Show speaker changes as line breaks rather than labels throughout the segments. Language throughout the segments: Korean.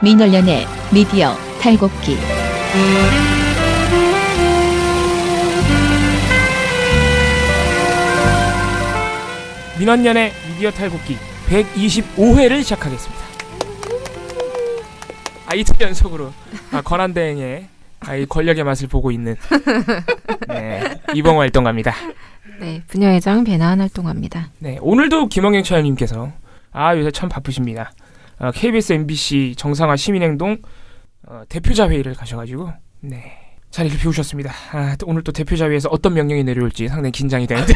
민원련의 미디어 탈곡기.
민원련의 미디어 탈곡기 125회를 시작하겠습니다. 이틀 연속으로 권한대행의 이 권력의 맛을 보고 있는 이봉 활동가입니다.
네, 부녀회장 배나한 활동가입니다.
네, 오늘도 김원경 차장님께서 요새 참 바쁘십니다. KBS, MBC 정상화 시민행동 대표자 회의를 가셔가지고 자리를 비우셨습니다. 오늘 또 대표자 회의에서 어떤 명령이 내려올지 상당히 긴장이 되는데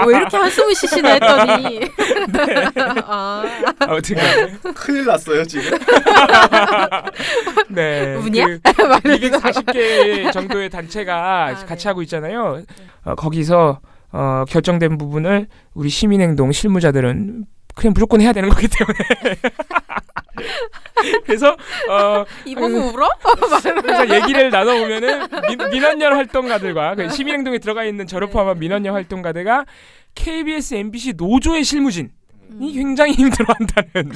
왜 이렇게 한숨을 쉬시나 했더니
아무튼
큰일 났어요 지금.
네,
우냐?
240개 정도의 단체가 같이 하고 있잖아요. 거기서 결정된 부분을 우리 시민행동 실무자들은 그냥 무조건 해야 되는 거기 때문에 그래서
이봉 울어?
그래서 얘기를 나눠보면은 민원연 활동가들과 시민행동에 들어가 있는 저를 포함한 민원연 활동가들과 KBS, MBC 노조의 실무진이 굉장히 힘들어한다는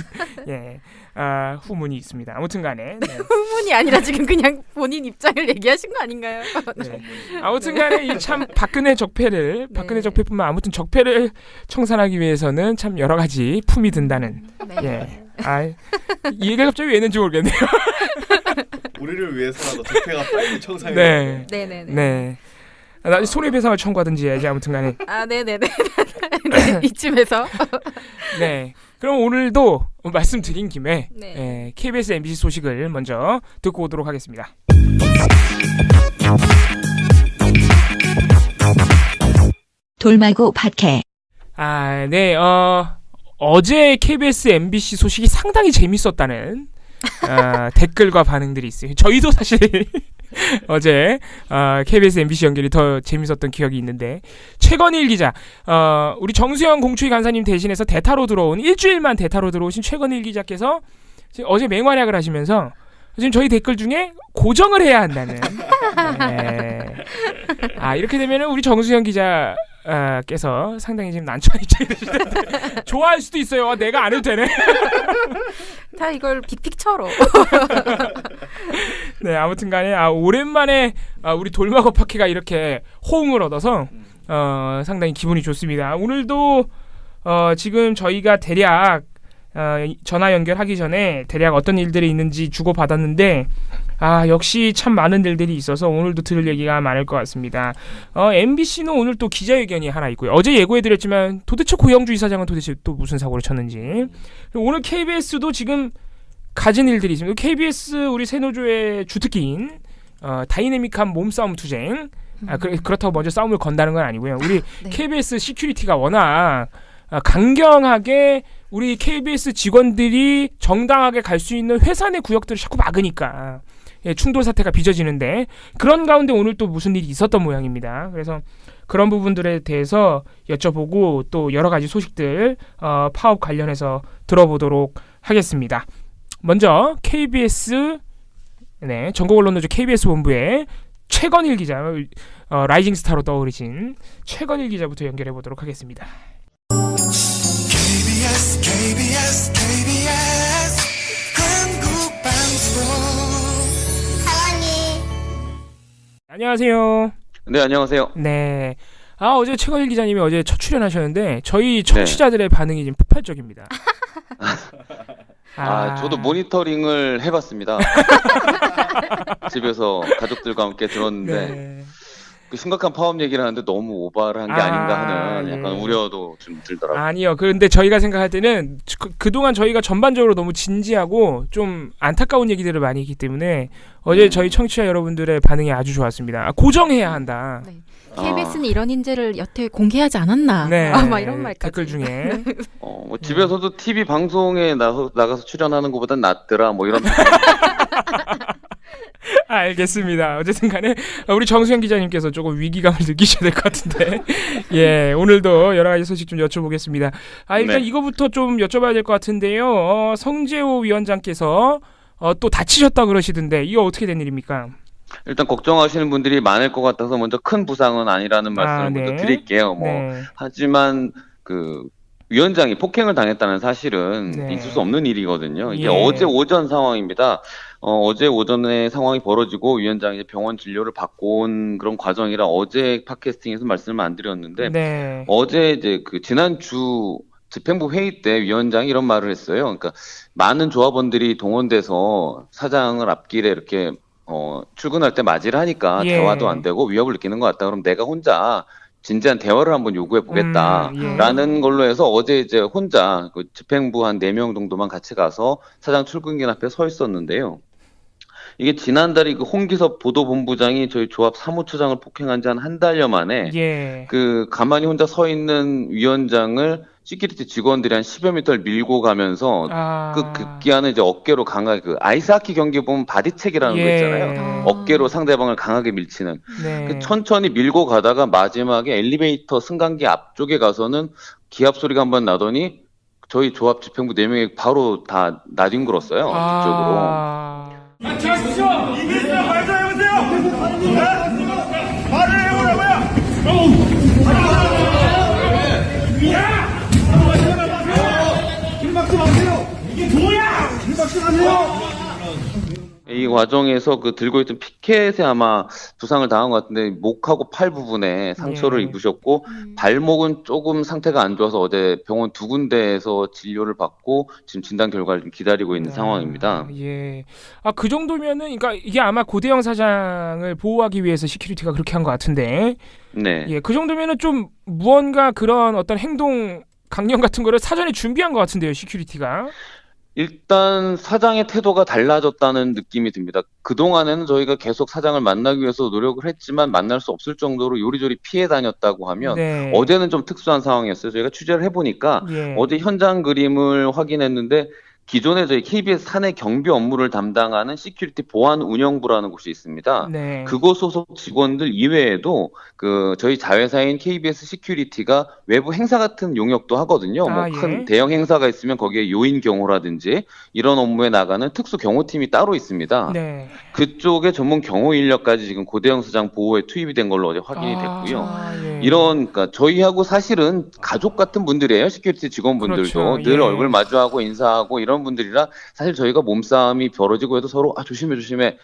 후문이 있습니다. 아무튼간에
후문이 아니라 지금 그냥 본인 입장을 얘기하신 거 아닌가요?
아무튼간에 이 참 박근혜 적폐뿐만 아무튼 적폐를 청산하기 위해서는 참 여러 가지 품이 든다는. 이 얘기가 갑자기 왜 했는지 모르겠네요.
우리를 위해서라도 적폐가 빨리 청산이.
네네네.
나 손해배상을 청구하든지 해야지. 아무튼간에.
네네네. 네, 이쯤에서.
네. 그럼 오늘도 말씀드린 김에 KBS, MBC 소식을 먼저 듣고 오도록 하겠습니다.
돌마고 팟캐.
어제 KBS, MBC 소식이 상당히 재밌었다는 댓글과 반응들이 있어요. 저희도 사실 어제 KBS, MBC 연결이 더 재밌었던 기억이 있는데, 최건일 기자, 우리 정수영 공추위 간사님 대신해서 일주일만 대타로 들어오신 최건일 기자께서 어제 맹활약을 하시면서 지금 저희 댓글 중에 고정을 해야 한다는. 이렇게 되면은 우리 정수영 기자 께서 상당히 지금 난처한 입장이 되시는데 좋아할 수도 있어요. 내가 안 해도 되네.
다 이걸 빅픽처로.
네, 아무튼간에 오랜만에 우리 돌마고 파케가 이렇게 호응을 얻어서 상당히 기분이 좋습니다. 오늘도 지금 저희가 대략 전화 연결하기 전에 대략 어떤 일들이 있는지 주고 받았는데 역시 참 많은 일들이 있어서 오늘도 들을 얘기가 많을 것 같습니다. MBC는 오늘 또 기자회견이 하나 있고요. 어제 예고해드렸지만 도대체 고영주 이사장은 도대체 또 무슨 사고를 쳤는지. 오늘 KBS도 지금 가진 일들이 있습니다. KBS 우리 새노조의 주특기인 다이내믹한 몸싸움 투쟁. 그렇다고 먼저 싸움을 건다는 건 아니고요. 우리 KBS 시큐리티가 워낙 강경하게 우리 KBS 직원들이 정당하게 갈 수 있는 회사 내 구역들을 자꾸 막으니까 충돌 사태가 빚어지는데, 그런 가운데 오늘 또 무슨 일이 있었던 모양입니다. 그래서 그런 부분들에 대해서 여쭤보고 또 여러 가지 소식들 파업 관련해서 들어보도록 하겠습니다. 먼저 KBS 전국 언론노조 KBS 본부의 최건일 기자, 라이징 스타로 떠오르신 최건일 기자부터 연결해 보도록 하겠습니다.
KBS 한국방송.
안녕하세요.
네, 안녕하세요.
네. 어제 최건일 기자님이 어제 첫 출연하셨는데 저희 청취자들의 반응이 지금 폭발적입니다.
저도 모니터링을 해봤습니다. 집에서 가족들과 함께 들었는데 그 심각한 파업 얘기를 하는데 너무 오버를 한 게 아닌가 하는 약간 우려도 좀 들더라고요.
아니요. 그런데 저희가 생각할 때는 그동안 저희가 전반적으로 너무 진지하고 좀 안타까운 얘기들을 많이 했기 때문에 어제 저희 청취자 여러분들의 반응이 아주 좋았습니다. 고정해야 한다.
KBS는 이런 인재를 여태 공개하지 않았나? 막 이런 말까지.
댓글 중에.
집에서도 TV 방송에 나가서 출연하는 것보단 낫더라 뭐 이런.
알겠습니다. 어쨌든 간에 우리 정수영 기자님께서 조금 위기감을 느끼셔야 될 것 같은데 오늘도 여러 가지 소식 좀 여쭤보겠습니다. 일단 이거부터 좀 여쭤봐야 될 것 같은데요. 성재호 위원장께서 또 다치셨다 그러시던데 이거 어떻게 된 일입니까?
일단 걱정하시는 분들이 많을 것 같아서 먼저 큰 부상은 아니라는 말씀을 먼저 드릴게요. 하지만 위원장이 폭행을 당했다는 사실은
네.
있을 수 없는 일이거든요. 이게
예.
어제 오전 상황입니다. 어제 오전에 상황이 벌어지고 위원장이 이제 병원 진료를 받고 온 그런 과정이라 어제 팟캐스팅에서 말씀을 안 드렸는데
네.
어제 이제 그 지난주 집행부 회의 때 위원장이 이런 말을 했어요. 그러니까 많은 조합원들이 동원돼서 사장을 앞길에 이렇게 출근할 때 맞이를 하니까
예.
대화도 안 되고 위협을 느끼는 것 같다. 그럼 내가 혼자 진지한 대화를 한번 요구해 보겠다라는
예.
걸로 해서 어제 이제 혼자 그 집행부 한 4명 정도만 같이 가서 사장 출근길 앞에 서 있었는데요. 이게 지난달에 그 홍기섭 보도본부장이 저희 조합 사무처장을 폭행한 지 한 달여 만에
예.
그 가만히 혼자 서 있는 위원장을 시큐리티 직원들이 한 10여 미터를 밀고 가면서 그 급기야는 이제 어깨로 강하게 그 아이스하키 경기 보면 바디책이라는 거 있잖아요. 어깨로 상대방을 강하게 밀치는.
네.
그 천천히 밀고 가다가 마지막에 엘리베이터 승강기 앞쪽에 가서는 기합 소리가 한번 나더니 저희 조합 집행부 4명이 바로 다 나뒹굴었어요. 뒤쪽으로.
하십시오.
이게 말도 해보세요. 말을 해보라고요. 길막지 마세요. 이게 뭐야? 길막지 마세요.
이 과정에서 그 들고 있던 피켓에 아마 부상을 당한 것 같은데 목하고 팔 부분에 상처를
예.
입으셨고 발목은 조금 상태가 안 좋아서 어제 병원 2군데에서 진료를 받고 지금 진단 결과를 좀 기다리고 있는 상황입니다.
예. 그 정도면은 그러니까 이게 아마 고대영 사장을 보호하기 위해서 시큐리티가 그렇게 한 것 같은데.
네.
예. 그 정도면은 좀 무언가 그런 어떤 행동 강령 같은 거를 사전에 준비한 것 같은데요, 시큐리티가.
일단 사장의 태도가 달라졌다는 느낌이 듭니다. 그동안에는 저희가 계속 사장을 만나기 위해서 노력을 했지만 만날 수 없을 정도로 요리조리 피해 다녔다고 하면
네.
어제는 좀 특수한 상황이었어요. 저희가 취재를 해보니까
예.
어제 현장 그림을 확인했는데 기존에 저희 KBS 사내 경비 업무를 담당하는 시큐리티 보안 운영부라는 곳이 있습니다.
네.
그곳 소속 직원들 이외에도 그 저희 자회사인 KBS 시큐리티가 외부 행사 같은 용역도 하거든요. 뭐 큰
예.
대형 행사가 있으면 거기에 요인 경호라든지 이런 업무에 나가는 특수 경호팀이 따로 있습니다.
네.
그쪽에 전문 경호 인력까지 지금 고대영 사장 보호에 투입이 된 걸로 어제 확인이 됐고요.
예.
그러니까 저희하고 사실은 가족 같은 분들이에요. 시큐리티 직원분들도
그렇죠.
늘
예.
얼굴 마주하고 인사하고 이런 분들이라 사실 저희가 몸싸움이 벌어지고 해도 서로 조심해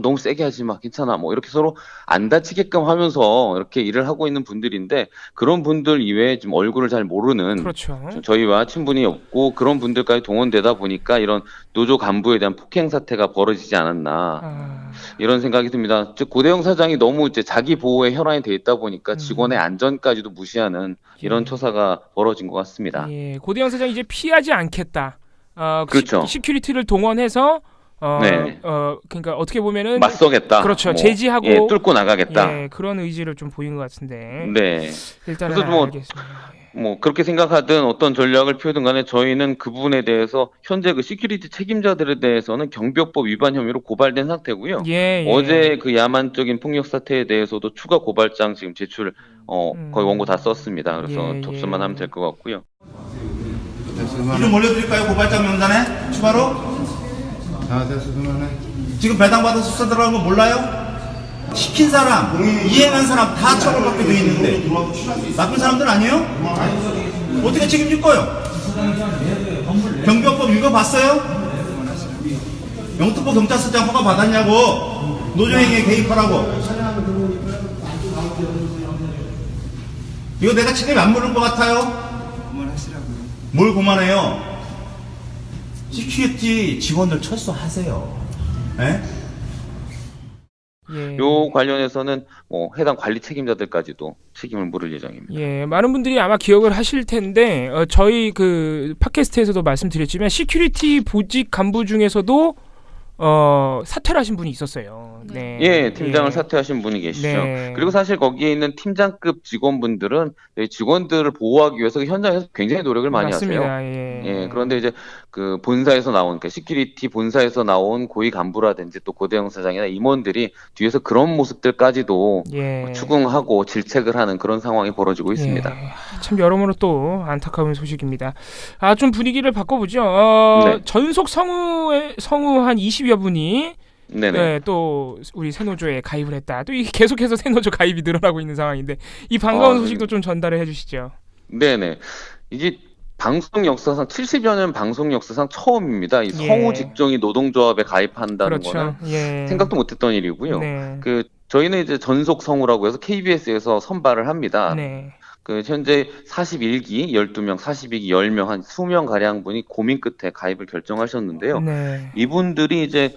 너무 세게 하지 마 괜찮아 뭐 이렇게 서로 안 다치게끔 하면서 이렇게 일을 하고 있는 분들인데 그런 분들 이외에 지금 얼굴을 잘 모르는
그렇죠.
저희와 친분이 없고 그런 분들까지 동원되다 보니까 이런 노조 간부에 대한 폭행 사태가 벌어지지 않았나 이런 생각이 듭니다. 즉 고대영 사장이 너무 이제 자기 보호에 혈안이 돼 있다 보니까 직원의 안전까지도 무시하는 이런 처사가 벌어진 것 같습니다.
예. 고대영 사장이 이제 피하지 않겠다.
그렇죠.
시큐리티를 동원해서
네.
그러니까 어떻게 보면은
맞서겠다.
그렇죠. 제지하고
뚫고 나가겠다.
예, 그런 의지를 좀 보인 것 같은데.
네.
일단은
그래서 뭐
알겠습니다.
그렇게 생각하든 어떤 전략을 펴든 간에 저희는 그 부분에 대해서 현재 그 시큐리티 책임자들에 대해서는 경비업법 위반 혐의로 고발된 상태고요.
예.
어제 그 야만적인 폭력 사태에 대해서도 추가 고발장 지금 제출 거의 원고 다 썼습니다. 그래서 접수만 하면 될 것 같고요.
이름 올려드릴까요? 고발장 명단에 추가로? 지금 배당받아서 수사 들어간 거 몰라요? 시킨 사람, 이행한 사람 다 처벌받게 돼 있는데 나쁜 사람들 아니에요? 어떻게 책임질 거예요? 경비업법 읽어봤어요? 영등포 경찰서장 허가 받았냐고 노조행위에 개입하라고. 이거 내가 책임 안 물을 것 같아요? 뭘 그만해요? 시큐리티 직원들 철수하세요. 에?
예.
요 관련해서는 해당 관리 책임자들까지도 책임을 물을 예정입니다.
예, 많은 분들이 아마 기억을 하실 텐데 저희 그 팟캐스트에서도 말씀드렸지만 시큐리티 보직 간부 중에서도 사퇴를 하신 분이 있었어요. 네.
예, 팀장을 사퇴하신 분이 계시죠.
네.
그리고 사실 거기에 있는 팀장급 직원분들은 직원들을 보호하기 위해서 현장에서 굉장히 노력을 많이
맞습니다.
하세요.
예.
그런데 이제 그 본사에서 나온, 그러니까 시큐리티 본사에서 나온 고위 간부라든지 또 고대영 사장이나 임원들이 뒤에서 그런 모습들까지도 추궁하고 질책을 하는 그런 상황이 벌어지고 있습니다.
참 여러모로 또 안타까운 소식입니다. 좀 분위기를 바꿔보죠.
네.
전속 성우 한 20여 분이
네네.
네, 또 우리 새노조에 가입을 했다. 또 계속해서 새노조 가입이 늘어나고 있는 상황인데 이 반가운 소식도 좀 전달을 해주시죠.
네네. 이게 방송 역사상 70여 년 방송 역사상 처음입니다. 이 성우 직종이 노동조합에 가입한다는
그렇죠.
거는
예.
생각도 못했던 일이고요.
네.
저희는 이제 전속 성우라고 해서 KBS에서 선발을 합니다.
네.
현재 41기 12명, 42기 10명, 한 20명 가량 분이 고민 끝에 가입을 결정하셨는데요.
네.
이분들이 이제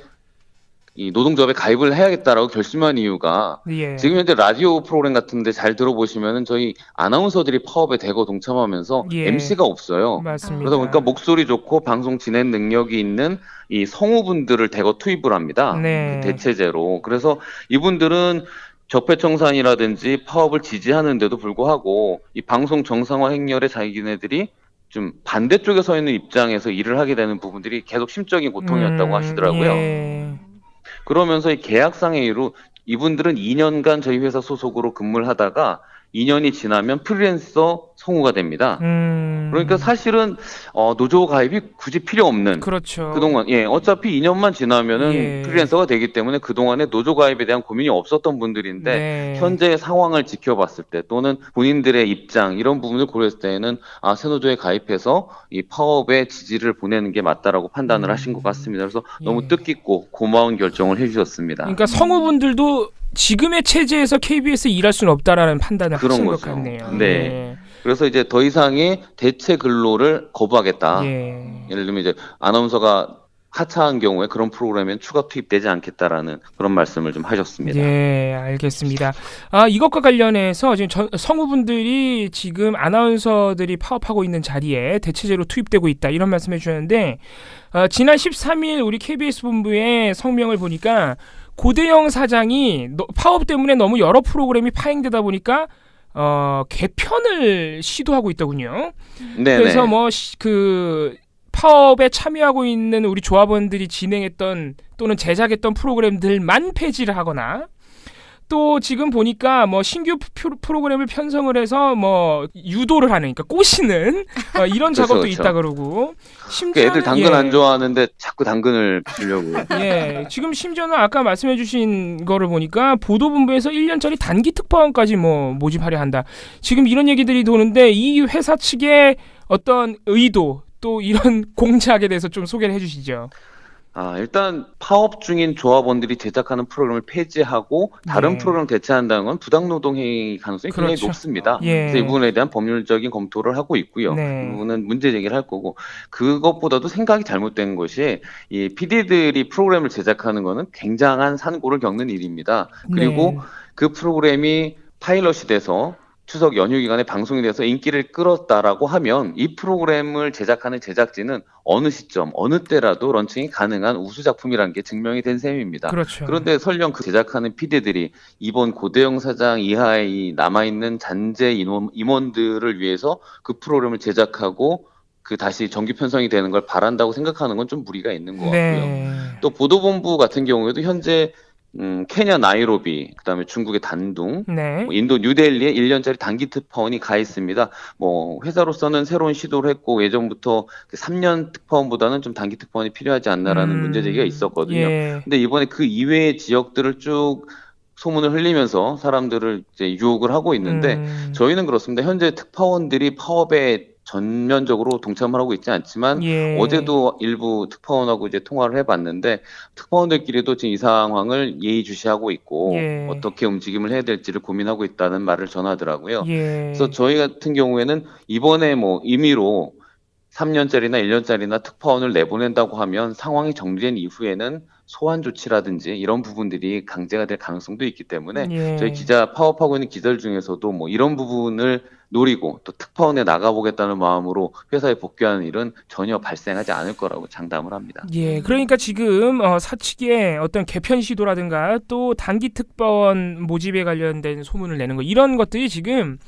이 노동조합에 가입을 해야겠다라고 결심한 이유가
예.
지금 현재 라디오 프로그램 같은데 잘 들어보시면은 저희 아나운서들이 파업에 대거 동참하면서
예.
MC가 없어요.
맞습니다.
그러다 보니까 목소리 좋고 방송 진행 능력이 있는 이 성우분들을 대거 투입을 합니다.
네.
대체제로. 그래서 이분들은 적폐청산이라든지 파업을 지지하는데도 불구하고 이 방송 정상화 행렬에 자기네들이 좀 반대쪽에 서 있는 입장에서 일을 하게 되는 부분들이 계속 심적인 고통이었다고 하시더라고요.
예.
그러면서 이 계약상의 이유로 이분들은 2년간 저희 회사 소속으로 근무를 하다가 2년이 지나면 프리랜서 성우가 됩니다. 그러니까 사실은 노조 가입이 굳이 필요 없는
그렇죠.
그동안 어차피 2년만 지나면은 프리랜서가 되기 때문에 그동안에 노조 가입에 대한 고민이 없었던 분들인데
네.
현재의 상황을 지켜봤을 때 또는 본인들의 입장 이런 부분을 고려했을 때는 새노조에 가입해서 이 파업의 지지를 보내는 게 맞다라고 판단을 하신 것 같습니다. 그래서 너무 뜻깊고 고마운 결정을 해주셨습니다.
그러니까 성우분들도 지금의 체제에서 KBS에 일할 수는 없다라는 판단을 하신 것 같네요.
네. 그래서 이제 더 이상의 대체 근로를 거부하겠다. 예를 들면 이제 아나운서가 하차한 경우에 그런 프로그램엔 추가 투입되지 않겠다라는 그런 말씀을 좀 하셨습니다.
예, 알겠습니다. 이것과 관련해서 지금 성우분들이 지금 아나운서들이 파업하고 있는 자리에 대체제로 투입되고 있다 이런 말씀해 주셨는데 지난 13일 우리 KBS 본부의 성명을 보니까 고대영 사장이 파업 때문에 너무 여러 프로그램이 파행되다 보니까 개편을 시도하고 있더군요. 네네. 그래서 그 파업에 참여하고 있는 우리 조합원들이 진행했던 또는 제작했던 프로그램들만 폐지를 하거나 또 지금 보니까 신규 프로그램을 편성을 해서 유도를 하는, 그러니까 꼬시는 이런 작업도 있다 그러고 심지어는
애들 당근 안 좋아하는데 자꾸 당근을 주려고.
예, 지금 심지어는 아까 말씀해주신 거를 보니까 보도본부에서 1년짜리 단기 특파원까지 모집하려 한다. 지금 이런 얘기들이 도는데 이 회사 측의 어떤 의도 또 이런 공작에 대해서 좀 소개를 해주시죠.
일단 파업 중인 조합원들이 제작하는 프로그램을 폐지하고 다른 프로그램을 대체한다는 건 부당노동 행위 가능성이 굉장히 높습니다. 그래서 이 부분에 대한 법률적인 검토를 하고 있고요. 이 부분은 문제 제기를 할 거고 그것보다도 생각이 잘못된 것이 이 PD들이 프로그램을 제작하는 거는 굉장한 산고를 겪는 일입니다. 그리고 그 프로그램이 파일럿이 돼서 추석 연휴 기간에 방송이 돼서 인기를 끌었다라고 하면 이 프로그램을 제작하는 제작진은 어느 시점, 어느 때라도 런칭이 가능한 우수 작품이라는 게 증명이 된 셈입니다.
그렇죠.
그런데 설령 그 제작하는 PD들이 이번 고대영 사장 이하의 남아있는 잔재 임원들을 위해서 그 프로그램을 제작하고 다시 정규 편성이 되는 걸 바란다고 생각하는 건 좀 무리가 있는 것 같고요. 또 보도본부 같은 경우에도 현재 케냐 나이로비, 그다음에 중국의 단둥, 인도 뉴델리에 1년짜리 단기 특파원이 가 있습니다. 회사로서는 새로운 시도를 했고 예전부터 3년 특파원보다는 좀 단기 특파원이 필요하지 않나라는 문제 제기가 있었거든요. 근데 이번에 그 이외의 지역들을 쭉 소문을 흘리면서 사람들을 이제 유혹을 하고 있는데 저희는 그렇습니다. 현재 특파원들이 파업에 전면적으로 동참을 하고 있지 않지만 어제도 일부 특파원하고 이제 통화를 해봤는데 특파원들끼리도 지금 이 상황을 예의주시하고 있고 어떻게 움직임을 해야 될지를 고민하고 있다는 말을 전하더라고요. 그래서 저희 같은 경우에는 이번에 임의로 3년짜리나 1년짜리나 특파원을 내보낸다고 하면 상황이 정리된 이후에는 소환 조치라든지 이런 부분들이 강제가 될 가능성도 있기 때문에 저희 파업하고 있는 기자들 중에서도 이런 부분을 노리고 또 특파원에 나가보겠다는 마음으로 회사에 복귀하는 일은 전혀 발생하지 않을 거라고 장담을 합니다.
그러니까 지금 사측의 어떤 개편 시도라든가 또 단기 특파원 모집에 관련된 소문을 내는 거 이런 것들이 지금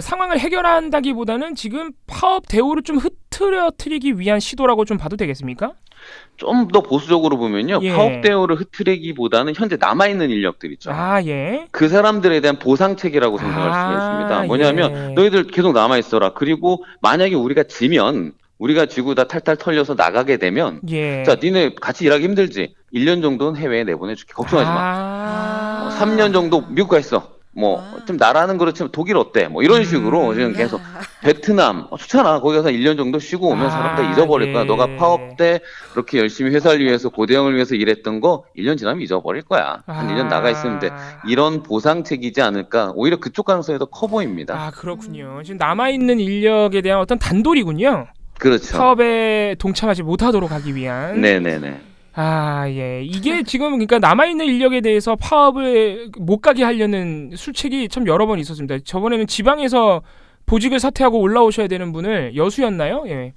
상황을 해결한다기보다는 지금 파업 대우를 좀 흐트러뜨리기 위한 시도라고 좀 봐도 되겠습니까?
좀 더 보수적으로 보면요. 파업 대우를 흐트리기보다는 현재 남아있는 인력들 있죠. 그 사람들에 대한 보상책이라고 생각할 수가 있습니다. 뭐냐면 너희들 계속 남아있어라. 그리고 만약에 우리가 지면 우리가 지고 다 탈탈 털려서 나가게 되면 자, 니네 같이 일하기 힘들지. 1년 정도는 해외에 내보내줄게. 걱정하지 마. 3년 정도 미국 가 있어. 뭐 좀 나라는 그렇지만 독일 어때? 뭐 이런 식으로 지금 계속 베트남 좋잖아. 거기 가서 1년 정도 쉬고 오면 사람 다 잊어버릴 거야. 너가 파업 때 그렇게 열심히 회사를 위해서 고대형을 위해서 일했던 거 1년 지나면 잊어버릴 거야. 한 1년 나가 있으면 돼. 이런 보상책이지 않을까. 오히려 그쪽 가능성이 더 커 보입니다.
아 그렇군요. 지금 남아있는 인력에 대한 어떤 단돌이군요.
그렇죠.
파업에 동참하지 못하도록 하기 위한.
네네네.
아, 예. 이게 지금 그러니까 남아있는 인력에 대해서 파업을 못 가게 하려는 술책이 참 여러 번 있었습니다. 저번에는 지방에서 보직을 사퇴하고 올라오셔야 되는 분을 여수였나요? 예.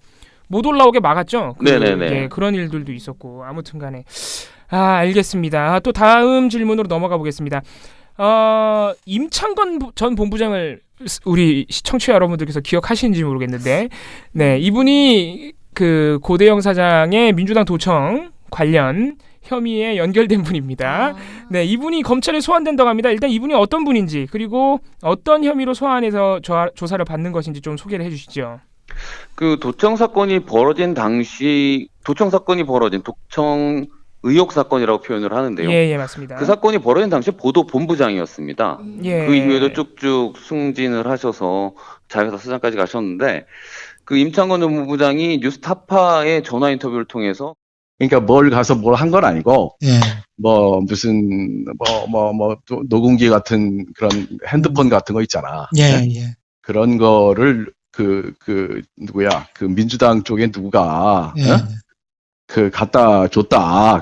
못 올라오게 막았죠.
네네네.
예, 그런 일들도 있었고 아무튼 간에 알겠습니다. 또 다음 질문으로 넘어가 보겠습니다. 임창건 전 본부장을 우리 시청자 여러분들께서 기억하시는지 모르겠는데 네, 이분이 그 고대영 사장의 민주당 도청 관련 혐의에 연결된 분입니다. 네, 이분이 검찰에 소환된다고 합니다. 일단 이분이 어떤 분인지 그리고 어떤 혐의로 소환해서 조사를 받는 것인지 좀 소개를 해주시죠.
그 도청 사건이 벌어진 당시 도청 의혹 사건이라고 표현을 하는데요.
예, 맞습니다.
그 사건이 벌어진 당시 보도 본부장이었습니다.
예.
그 이후에도 쭉쭉 승진을 하셔서 자회사 사장까지 가셨는데 그 임창건 전 본부장이 뉴스타파의 전화 인터뷰를 통해서
그러니까 뭘 가서 뭘 한 건 아니고
예.
뭐 무슨 녹음기 같은 그런 핸드폰 같은 거 있잖아.
예.
그런 거를 누구야? 그 민주당 쪽에 누가
예.
그 갖다 줬다.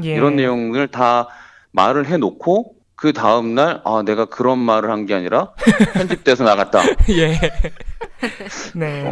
예.
이런 내용을 다 말을 해놓고 그 다음날 내가 그런 말을 한 게 아니라 편집돼서 나갔다.
예. 네.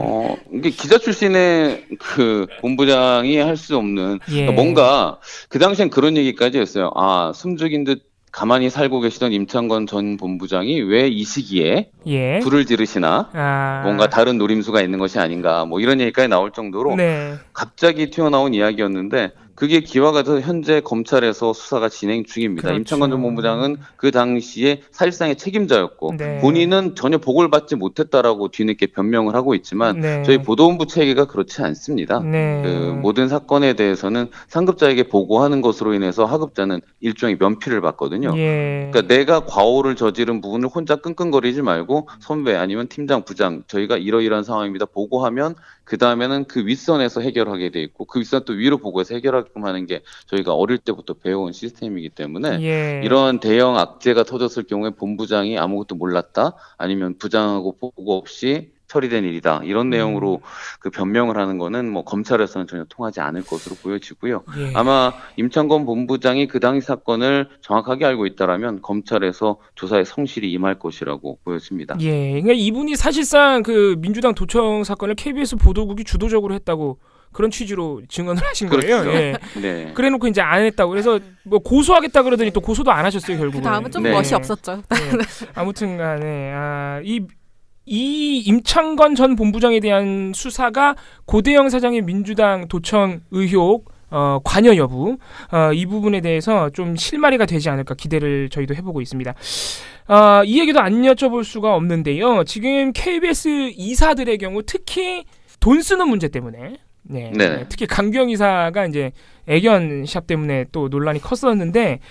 이게 기자 출신의 그 본부장이 할 수 없는
예.
그러니까 뭔가 그 당시엔 그런 얘기까지 했어요. 숨죽인 듯 가만히 살고 계시던 임창건 전 본부장이 왜 이 시기에
예.
불을 지르시나 뭔가 다른 노림수가 있는 것이 아닌가 뭐 이런 얘기까지 나올 정도로
네.
갑자기 튀어나온 이야기였는데 그게 기화가 돼서 현재 검찰에서 수사가 진행 중입니다.
그렇죠.
임창건 전 본부장은 그 당시에 사실상의 책임자였고
네.
본인은 전혀 보고를 받지 못했다라고 뒤늦게 변명을 하고 있지만
네.
저희 보도본부 체계가 그렇지 않습니다.
네.
그 모든 사건에 대해서는 상급자에게 보고하는 것으로 인해서 하급자는 일종의 면피를 받거든요.
예.
그러니까 내가 과오를 저지른 부분을 혼자 끙끙거리지 말고 선배 아니면 팀장, 부장 저희가 이러이러한 상황입니다. 보고하면 그 다음에는 그 윗선에서 해결하게 돼 있고 그 윗선 또 위로 보고해서 해결하게끔 하는 게 저희가 어릴 때부터 배워온 시스템이기 때문에
예.
이런 대형 악재가 터졌을 경우에 본부장이 아무것도 몰랐다 아니면 부장하고 보고 없이 처리된 일이다 이런 내용으로 그 변명을 하는 거는 뭐 검찰에서는 전혀 통하지 않을 것으로 보여지고요.
예.
아마 임창건 본부장이 그 당시 사건을 정확하게 알고 있다라면 검찰에서 조사에 성실히 임할 것이라고 보여집니다.
예. 그러니까 이분이 사실상 그 민주당 도청 사건을 KBS 보도국이 주도적으로 했다고 그런 취지로 증언을 하신 거예요.
그렇죠.
예.
네.
그래놓고 이제 안 했다고 그래서 뭐 고소하겠다 그러더니 또 고소도 안 하셨어요 결국은.
그 다음은 좀
네.
멋이 없었죠.
네. 아무튼간에 이 임창건 전 본부장에 대한 수사가 고대영 사장의 민주당 도청 의혹 관여 여부 이 부분에 대해서 좀 실마리가 되지 않을까 기대를 저희도 해보고 있습니다. 이 얘기도 안 여쭤볼 수가 없는데요. 지금 KBS 이사들의 경우 특히 돈 쓰는 문제 때문에 네. 특히 강규영 이사가 이제 애견샵 때문에 또 논란이 컸었는데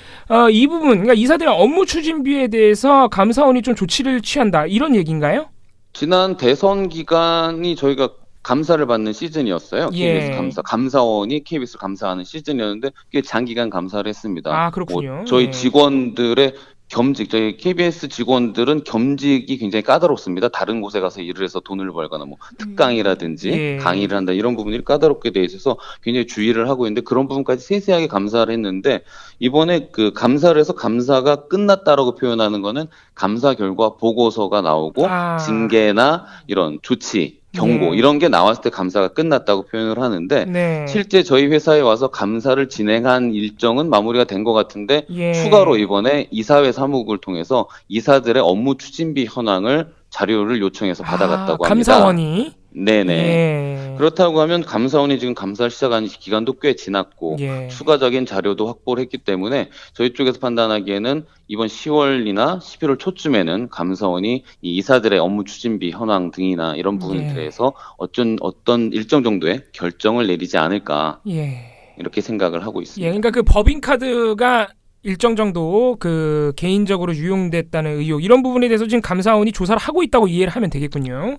이 부분 그러니까 이사들의 업무 추진비에 대해서 감사원이 좀 조치를 취한다 이런 얘기인가요?
지난 대선 기간이 저희가 감사를 받는 시즌이었어요.
예.
KBS 감사원이 KBS를 감사하는 시즌이었는데 꽤 장기간 감사를 했습니다.
아 그렇군요.
뭐 저희
예.
직원들의 겸직, 저희 KBS 직원들은 겸직이 굉장히 까다롭습니다. 다른 곳에 가서 일을 해서 돈을 벌거나 뭐 특강이라든지
예.
강의를 한다 이런 부분이 까다롭게 돼 있어서 굉장히 주의를 하고 있는데 그런 부분까지 세세하게 감사를 했는데 이번에 그 감사를 해서 감사가 끝났다라고 표현하는 거는 감사 결과 보고서가 나오고 징계나 이런 조치 경고 이런 게 나왔을 때 감사가 끝났다고 표현을 하는데
네.
실제 저희 회사에 와서 감사를 진행한 일정은 마무리가 된 것 같은데
예.
추가로 이번에 이사회 사무국을 통해서 이사들의 업무 추진비 현황을 자료를 요청해서 받아갔다고 합니다.
감사원이
네네.
예.
그렇다고 하면 감사원이 지금 감사를 시작한 기간도 꽤 지났고
예.
추가적인 자료도 확보를 했기 때문에 저희 쪽에서 판단하기에는 이번 10월이나 11월 초쯤에는 감사원이 이 이사들의 업무 추진비 현황 등이나 이런 부분에 대해서 어떤 일정 정도의 결정을 내리지 않을까
예.
이렇게 생각을 하고 있습니다.
예, 그러니까 그 법인카드가 일정 정도 그 개인적으로 유용됐다는 의혹 이런 부분에 대해서 지금 감사원이 조사를 하고 있다고 이해를 하면 되겠군요.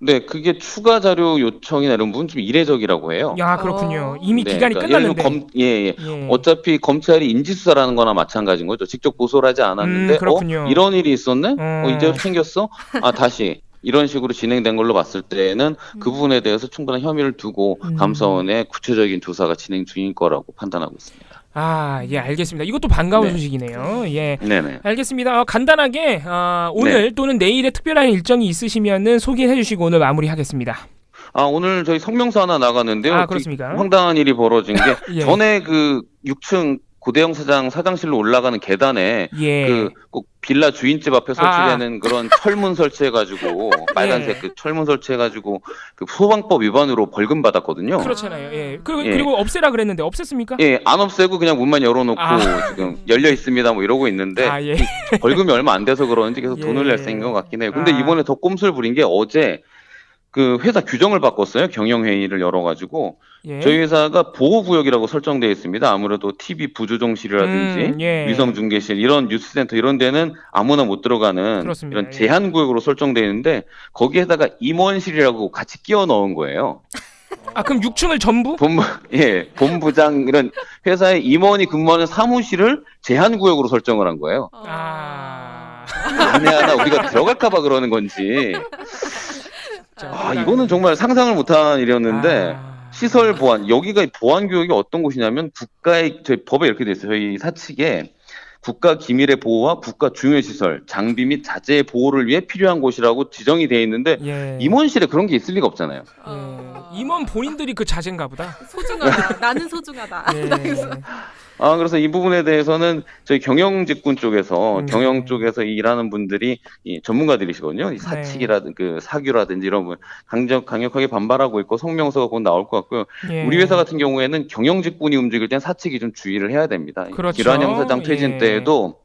네, 그게 추가 자료 요청이나 이런 부분 좀 이례적이라고 해요.
야, 그렇군요. 이미
네,
기간이
그러니까
끝났는데.
예. 어차피 검찰이 인지수사라는 거나 마찬가지인 거죠. 직접 보소를 하지 않았는데
그렇군요.
이런 일이 있었네? 이제
어.
생겼어? 다시 이런 식으로 진행된 걸로 봤을 때는 그 부분에 대해서 충분한 혐의를 두고 감사원의 구체적인 조사가 진행 중일 거라고 판단하고 있습니다.
예, 알겠습니다. 이것도 반가운
네.
소식이네요. 예.
네네.
알겠습니다. 간단하게 오늘 또는 내일에 특별한 일정이 있으시면은 소개해 주시고 오늘 마무리하겠습니다.
오늘 저희 성명서 하나 나가는데요.
그렇습니까?
황당한 일이 벌어진 게
예.
전에 그 6층 고대영 사장 사장실로 올라가는 계단에
예.
그 꼭 빌라 주인집 앞에 설치되는 그런 철문 설치해가지고 빨간색 그 철문 설치해가지고 그 소방법 위반으로 벌금 받았거든요.
그렇잖아요. 예. 그리고 없애라 그랬는데 없앴습니까?
예, 안 없애고 그냥 문만 열어놓고 지금 열려 있습니다. 뭐 이러고 있는데
예.
벌금이 얼마 안 돼서 그런지 계속
예.
돈을 낼 생긴 것 같긴 해요. 근데 이번에 더 꼼수를 부린 게 어제 그 회사 규정을 바꿨어요. 경영회의를 열어가지고
예.
저희 회사가 보호구역이라고 설정되어 있습니다. 아무래도 TV 부조정실이라든지
예.
위성중계실 이런 뉴스센터 이런 데는 아무나 못 들어가는
그렇습니다.
이런 제한구역으로 설정되어 있는데 거기에다가 임원실이라고 같이 끼워 넣은 거예요.
그럼 6층을 전부?
본부장 이런 회사의 임원이 근무하는 사무실을 제한구역으로 설정을 한 거예요. 안에 하나 우리가 들어갈까봐 그러는 건지. 이거는 정말 상상을 못한 일이었는데 시설 보안 여기가 보안 교육이 어떤 곳이냐면 국가의 저희 법에 이렇게 돼 있어요. 저희 사측에 국가 기밀의 보호와 국가 중요 시설, 장비 및 자재의 보호를 위해 필요한 곳이라고 지정이 돼 있는데 임원실에 그런 게 있을 리가 없잖아요.
임원 본인들이 그 자제인가 보다.
소중하다. 나는 소중하다.
그래서 이 부분에 대해서는 저희 경영 쪽에서 일하는 분들이 이 전문가들이시거든요. 이 사측이라든지 그 사규라든지 이런 분 강력하게 반발하고 있고 성명서가 곧 나올 것 같고요. 우리 회사 같은 경우에는 경영 직군이 움직일 땐 사측이 좀 주의를 해야 됩니다.
그렇죠.
김한영 사장 퇴진 때에도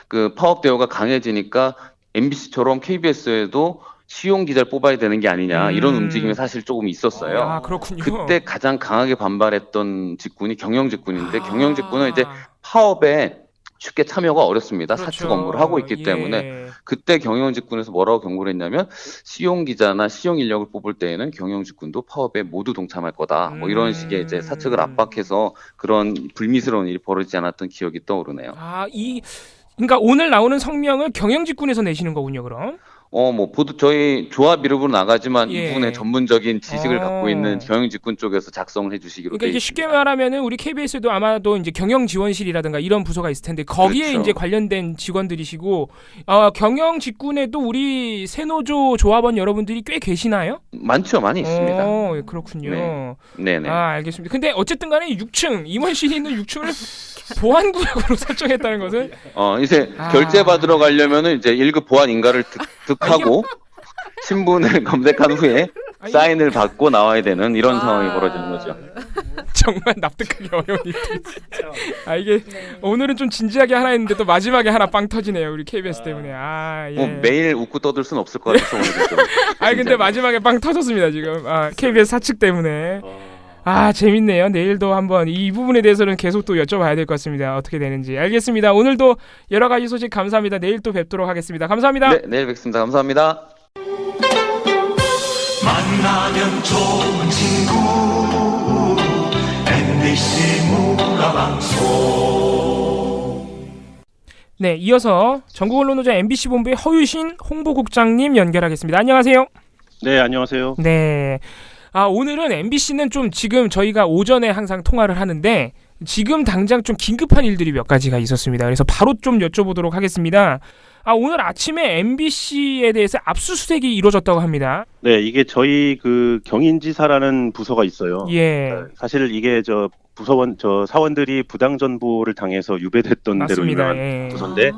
그 파업 대우가 강해지니까 MBC처럼 KBS에도 시용 기자를 뽑아야 되는 게 아니냐 이런 움직임이 사실 조금 있었어요.
그렇군요.
그때 가장 강하게 반발했던 직군이 경영 직군인데 경영 직군은 이제 파업에 쉽게 참여가 어렵습니다.
그렇죠.
사측 업무를 하고 있기 때문에 그때 경영 직군에서 뭐라고 경고를 했냐면 시용 기자나 시용 인력을 뽑을 때에는 경영 직군도 파업에 모두 동참할 거다. 뭐 이런 식의 이제 사측을 압박해서 그런 불미스러운 일이 벌어지지 않았던 기억이 떠오르네요.
그러니까 오늘 나오는 성명을 경영 직군에서 내시는 거군요, 그럼.
저희 조합 이름으로 나가지만 이분의 전문적인 지식을 갖고 있는 경영 직군 쪽에서 작성을 해주시기로.
그러니까 이제 쉽게 말하면은 우리 KBS도 아마도 이제 경영 지원실이라든가 이런 부서가 있을 텐데 거기에
그렇죠.
이제 관련된 직원들이시고 경영 직군에도 우리 새노조 조합원 여러분들이 꽤 계시나요?
많죠, 많이 있습니다.
그렇군요.
네네.
알겠습니다. 근데 어쨌든간에 6층 임원실이 있는 6층을 보안구역으로 설정했다는 것은
이제 결제 받으러 가려면은 이제 1급 보안 인가를 득하고 신분을 검색한 후에 사인을 받고 나와야 되는 이런 상황이 벌어지는 거죠.
정말 납득하기 어려운 일들. 이게 오늘은 좀 진지하게 하나 했는데 또 마지막에 하나 빵 터지네요. 우리 KBS 때문에.
매일 웃고 떠들 수는 없을 것 같아서 오늘 좀.
근데 마지막에 빵 터졌습니다 지금. KBS 사측 때문에. 재밌네요. 내일도 한번 이 부분에 대해서는 계속 또 여쭤봐야 될 것 같습니다. 어떻게 되는지. 알겠습니다. 오늘도 여러 가지 소식 감사합니다. 내일 또 뵙도록 하겠습니다. 감사합니다.
네, 내일 뵙겠습니다. 감사합니다.
만나면 좋은 친구 MBC 문화방송.
네, 이어서 전국언론노조 MBC 본부의 허유신 홍보국장님 연결하겠습니다. 안녕하세요.
네, 안녕하세요.
네. 오늘은 MBC는 좀 지금 저희가 오전에 항상 통화를 하는데 지금 당장 좀 긴급한 일들이 몇 가지가 있었습니다. 그래서 바로 좀 여쭤보도록 하겠습니다. 오늘 아침에 MBC에 대해서 압수수색이 이루어졌다고 합니다.
네, 이게 저희 그 경인지사라는 부서가 있어요. 사실 이게 사원들이 부당 전보를 당해서 유배됐던
맞습니다.
데로 유명한 부서인데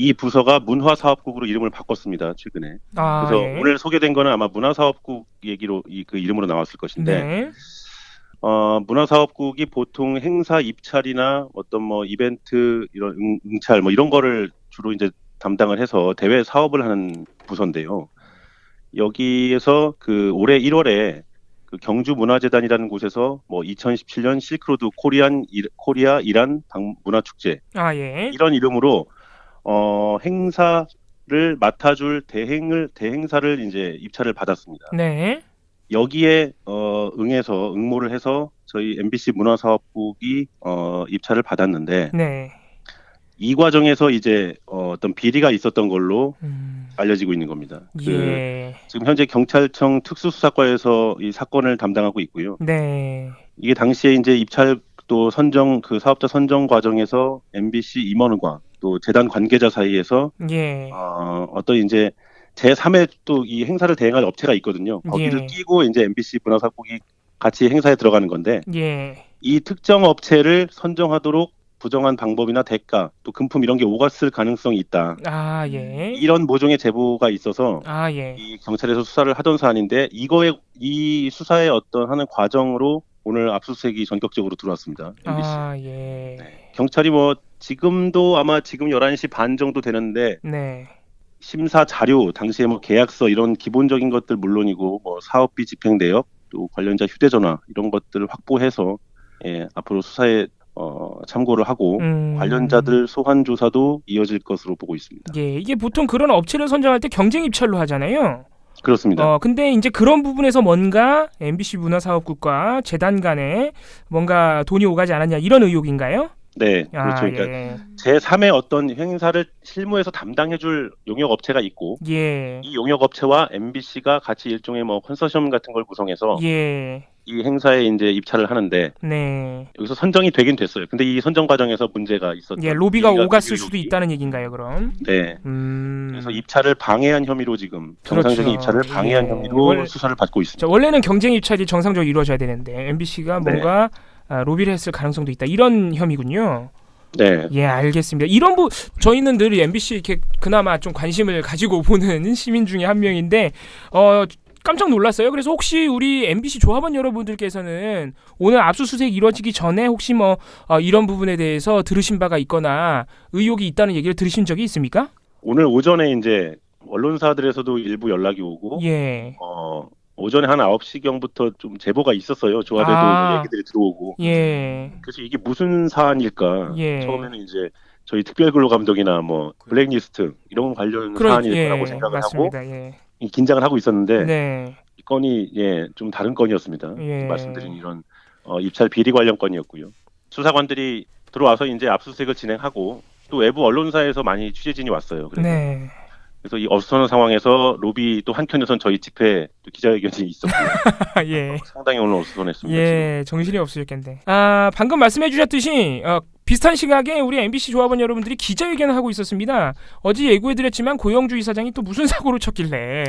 이 부서가 문화사업국으로 이름을 바꿨습니다. 최근에. 그래서 오늘 소개된 거는 아마 문화사업국 얘기로 그 이름으로 나왔을 것인데 문화사업국이 보통 행사 입찰이나 어떤 이벤트 이런 응찰 이런 거를 주로 이제 담당을 해서 대외 사업을 하는 부서인데요. 여기에서 그 올해 1월에 그 경주문화재단이라는 곳에서 뭐 2017년 실크로드 코리아 이란 문화축제
예.
이런 이름으로 행사를 맡아줄 대행사를 이제 입찰을 받았습니다.
네.
여기에 응모를 해서 저희 MBC 문화사업국이 입찰을 받았는데
네.
이 과정에서 이제 어떤 비리가 있었던 걸로 알려지고 있는 겁니다.
예.
지금 현재 경찰청 특수수사과에서 이 사건을 담당하고 있고요.
네.
이게 당시에 이제 입찰 또 선정 그 사업자 선정 과정에서 MBC 임원과 또 재단 관계자 사이에서
예.
어떤 이제 제3의 또 이 행사를 대행할 업체가 있거든요. 거기를
예.
끼고 이제 MBC 문화사업국이 같이 행사에 들어가는 건데
예.
이 특정 업체를 선정하도록 부정한 방법이나 대가 또 금품 이런 게 오갔을 가능성이 있다.
예.
이런 모종의 제보가 있어서
예.
이 경찰에서 수사를 하던 사안인데 이 수사의 어떤 하는 과정으로 오늘 압수수색이 전격적으로 들어왔습니다. MBC.
예.
네. 경찰이 뭐 지금도 아마 지금 11시 반 정도 되는데
네.
심사 자료, 당시에 뭐 계약서 이런 기본적인 것들 물론이고 뭐 사업비 집행 내역, 또 관련자 휴대전화 이런 것들을 확보해서 앞으로 수사에 참고를 하고 관련자들 소환 조사도 이어질 것으로 보고 있습니다.
예, 이게 보통 그런 업체를 선정할 때 경쟁 입찰로 하잖아요.
그렇습니다.
근데 이제 그런 부분에서 뭔가 MBC 문화사업국과 재단 간에 뭔가 돈이 오가지 않았냐 이런 의혹인가요?
네, 그렇죠. 그러니까 제3의 어떤 행사를 실무에서 담당해줄 용역 업체가 있고, 이 용역 업체와 MBC가 같이 일종의 뭐 컨소시엄 같은 걸 구성해서 이 행사에 이제 입찰을 하는데, 여기서 선정이 되긴 됐어요. 근데 이 선정 과정에서 문제가 있었죠.
로비가 오갔을 수도 있다는 얘기인가요, 그럼?
네. 그래서 입찰을 방해한 혐의로 지금 정상적인 입찰을 방해한 혐의로 수사를 받고 있습니다.
원래는 경쟁 입찰이 정상적으로 이루어져야 되는데 MBC가 뭔가 로비를 했을 가능성도 있다. 이런 혐의군요.
네.
예, 알겠습니다. 이런 저희는 늘 MBC 이렇게 그나마 좀 관심을 가지고 보는 시민 중에 한 명인데 깜짝 놀랐어요. 그래서 혹시 우리 MBC 조합원 여러분들께서는 오늘 압수수색 이루어지기 전에 혹시 뭐 이런 부분에 대해서 들으신 바가 있거나 의혹이 있다는 얘기를 들으신 적이 있습니까?
오늘 오전에 이제 언론사들에서도 일부 연락이 오고 오전에 한 9시경부터 좀 제보가 있었어요. 조합에도 얘기들이 들어오고. 그래서 이게 무슨 사안일까? 처음에는 이제 저희 특별근로감독이나 뭐 블랙리스트 이런 관련 사안일 거라고 생각을 하고 긴장을 하고 있었는데 이 건이 좀 다른 건이었습니다. 말씀드린 이런 입찰 비리 관련 건이었고요. 수사관들이 들어와서 이제 압수수색을 진행하고 또 외부 언론사에서 많이 취재진이 왔어요. 그래서 이 어수선한 상황에서 로비 또 한켠에선 저희 집회 또 기자회견이 있었고요. 상당히 오늘 어수선했습니다.
정신이 없으셨겠네. 방금 말씀해 주셨듯이 비슷한 시각에 우리 MBC 조합원 여러분들이 기자회견을 하고 있었습니다. 어제 예고해드렸지만 고영주 이사장이 또 무슨 사고를 쳤길래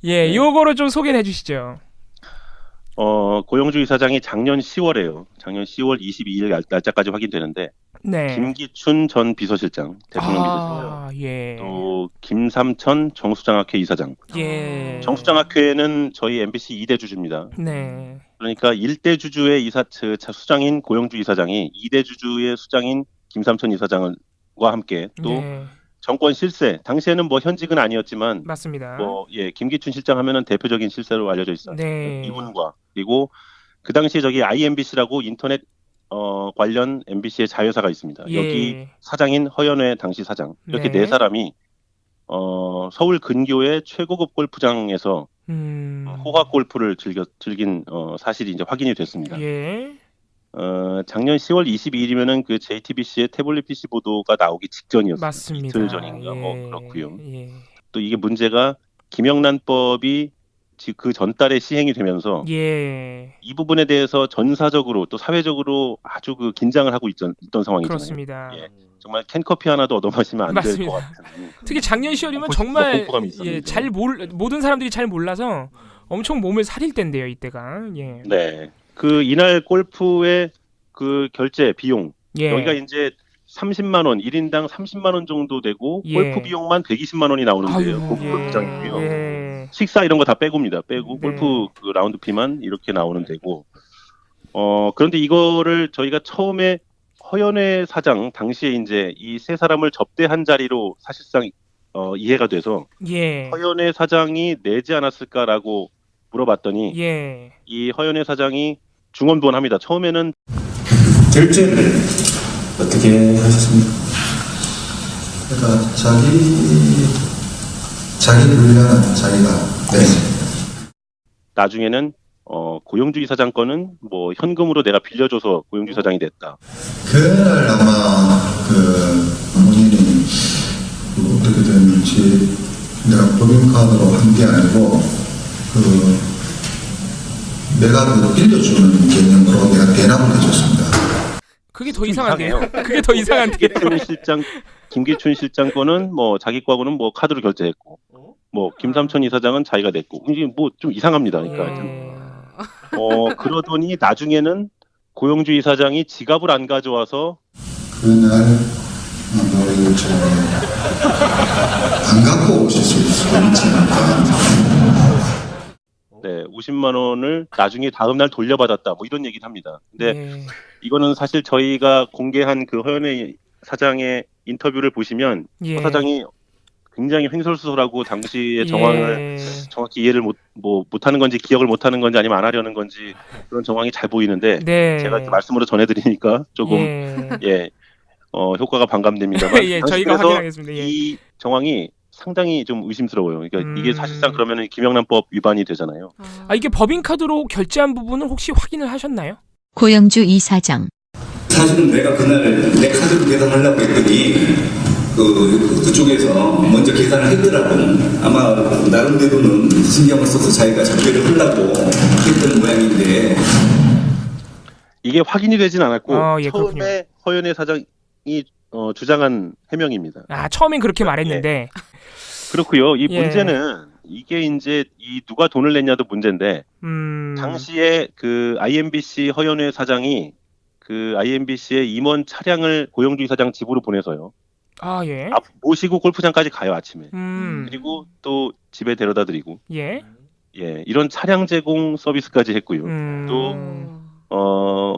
요거를 좀 소개해 주시죠.
고영주 이사장이 작년 10월에요. 작년 10월 22일 날짜까지 확인되는데 김기춘 전 비서실장, 대통령 비서실장, 또 김삼천 정수장학회 이사장. 정수장학회는 저희 MBC 2대 주주입니다. 그러니까 1대 주주의 수장인 고영주 이사장이 2대 주주의 수장인 김삼천 이사장과 함께 또 정권 실세, 당시에는 뭐 현직은 아니었지만
맞습니다.
김기춘 실장 하면은 대표적인 실세로 알려져 있어요. 이분과 그리고 그 당시에 저기 IMBC라고 인터넷 관련 MBC의 자회사가 있습니다. 여기 사장인 허연회 당시 사장 이렇게 네 사람이 서울 근교의 최고급 골프장에서 호화 골프를 즐긴 사실이 이제 확인이 됐습니다. 작년 10월 22일이면은 그 JTBC의 태블릿 PC 보도가 나오기 직전이었어요.
맞습니다.
이틀 전인가 그렇고요. 또 이게 문제가 김영란법이 그 전달에 시행이 되면서 이 부분에 대해서 전사적으로 또 사회적으로 아주 그 긴장을 하고 있던 상황이잖아요.
그렇습니다.
정말 캔커피 하나도 얻어 마시면 안 될 것 같은.
특히 작년 10월이면 정말 모든 사람들이 잘 몰라서 엄청 몸을 사릴 때인데요, 이때가.
네. 그 이날 골프의 그 결제 비용 여기가 이제 30만 원, 1인당 30만 원 정도 되고 골프 비용만 120만 원이 나오는데요. 골프장이고요. 식사 이런 거 다 빼고입니다. 빼고 골프 그 라운드 피만 이렇게 나오는 데고. 그런데 이거를 저희가 처음에 허연회 사장 당시에 이제 이 세 사람을 접대한 자리로 사실상 이해가 돼서 허연회 사장이 내지 않았을까라고 물어봤더니
예.
이 허연회 사장이 중언부언합니다. 처음에는
결제를 어떻게 하셨습니까?
그러니까 자기 분량은 자기가
나중에는 고용주 이사장 거는 뭐 현금으로 내가 빌려줘서 고용주 이사장이 됐다.
그날 아마 본인이 어떻게 됐는지 내가 법인카드로 한 게 아니고 내가 빌려주는 개념으로 내가 대납을 해줬습니다.
그게 더 이상한데요. 그게 더 이상한데요.
김기춘 실장 거는 뭐 자기 거하고는 뭐 카드로 결제했고, 뭐 김삼천 이사장은 자기가 냈고, 이게 뭐 좀 이상합니다. 그러니까 그러더니 나중에는 고용주 이사장이 지갑을 안 가져와서
그날 안 갖고 오실 수 있으니까.
네, 50만 원을 나중에 다음 날 돌려받았다. 뭐 이런 얘기를 합니다. 근데 이거는 사실 저희가 공개한 그 허연회 사장의 인터뷰를 보시면 허 사장이 굉장히 횡설수설하고 당시의 정황을 정확히 이해를 못하는 건지 기억을 못하는 건지 아니면 안 하려는 건지 그런 정황이 잘 보이는데 제가 이렇게 말씀으로 전해드리니까 조금 효과가 반감됩니다만
저희가 확인하겠습니다.
이 정황이 상당히 좀 의심스러워요. 그러니까 이게 사실상 그러면은 김영란법 위반이 되잖아요.
이게 법인카드로 결제한 부분은 혹시 확인을 하셨나요?
고영주 이사장.
사실은 내가 그날 내 카드로 계산하려고 했더니 그쪽에서 먼저 계산을 했더라고. 아마 나름대로는 신경을 써서 자기가 작별을 하려고 했던 모양인데
이게 확인이 되진 않았고 처음에
그렇군요.
허연회 사장이 주장한 해명입니다.
처음엔 그렇게 말했는데
그렇고요. 이 문제는 이게 이제 이 누가 돈을 냈냐도 문제인데 당시에 그 IMBC 허연회 사장이 그 IMBC의 임원 차량을 고영주 이사장 집으로 보내서요. 모시고 골프장까지 가요 아침에. 그리고 또 집에 데려다 드리고. 이런 차량 제공 서비스까지 했고요. 또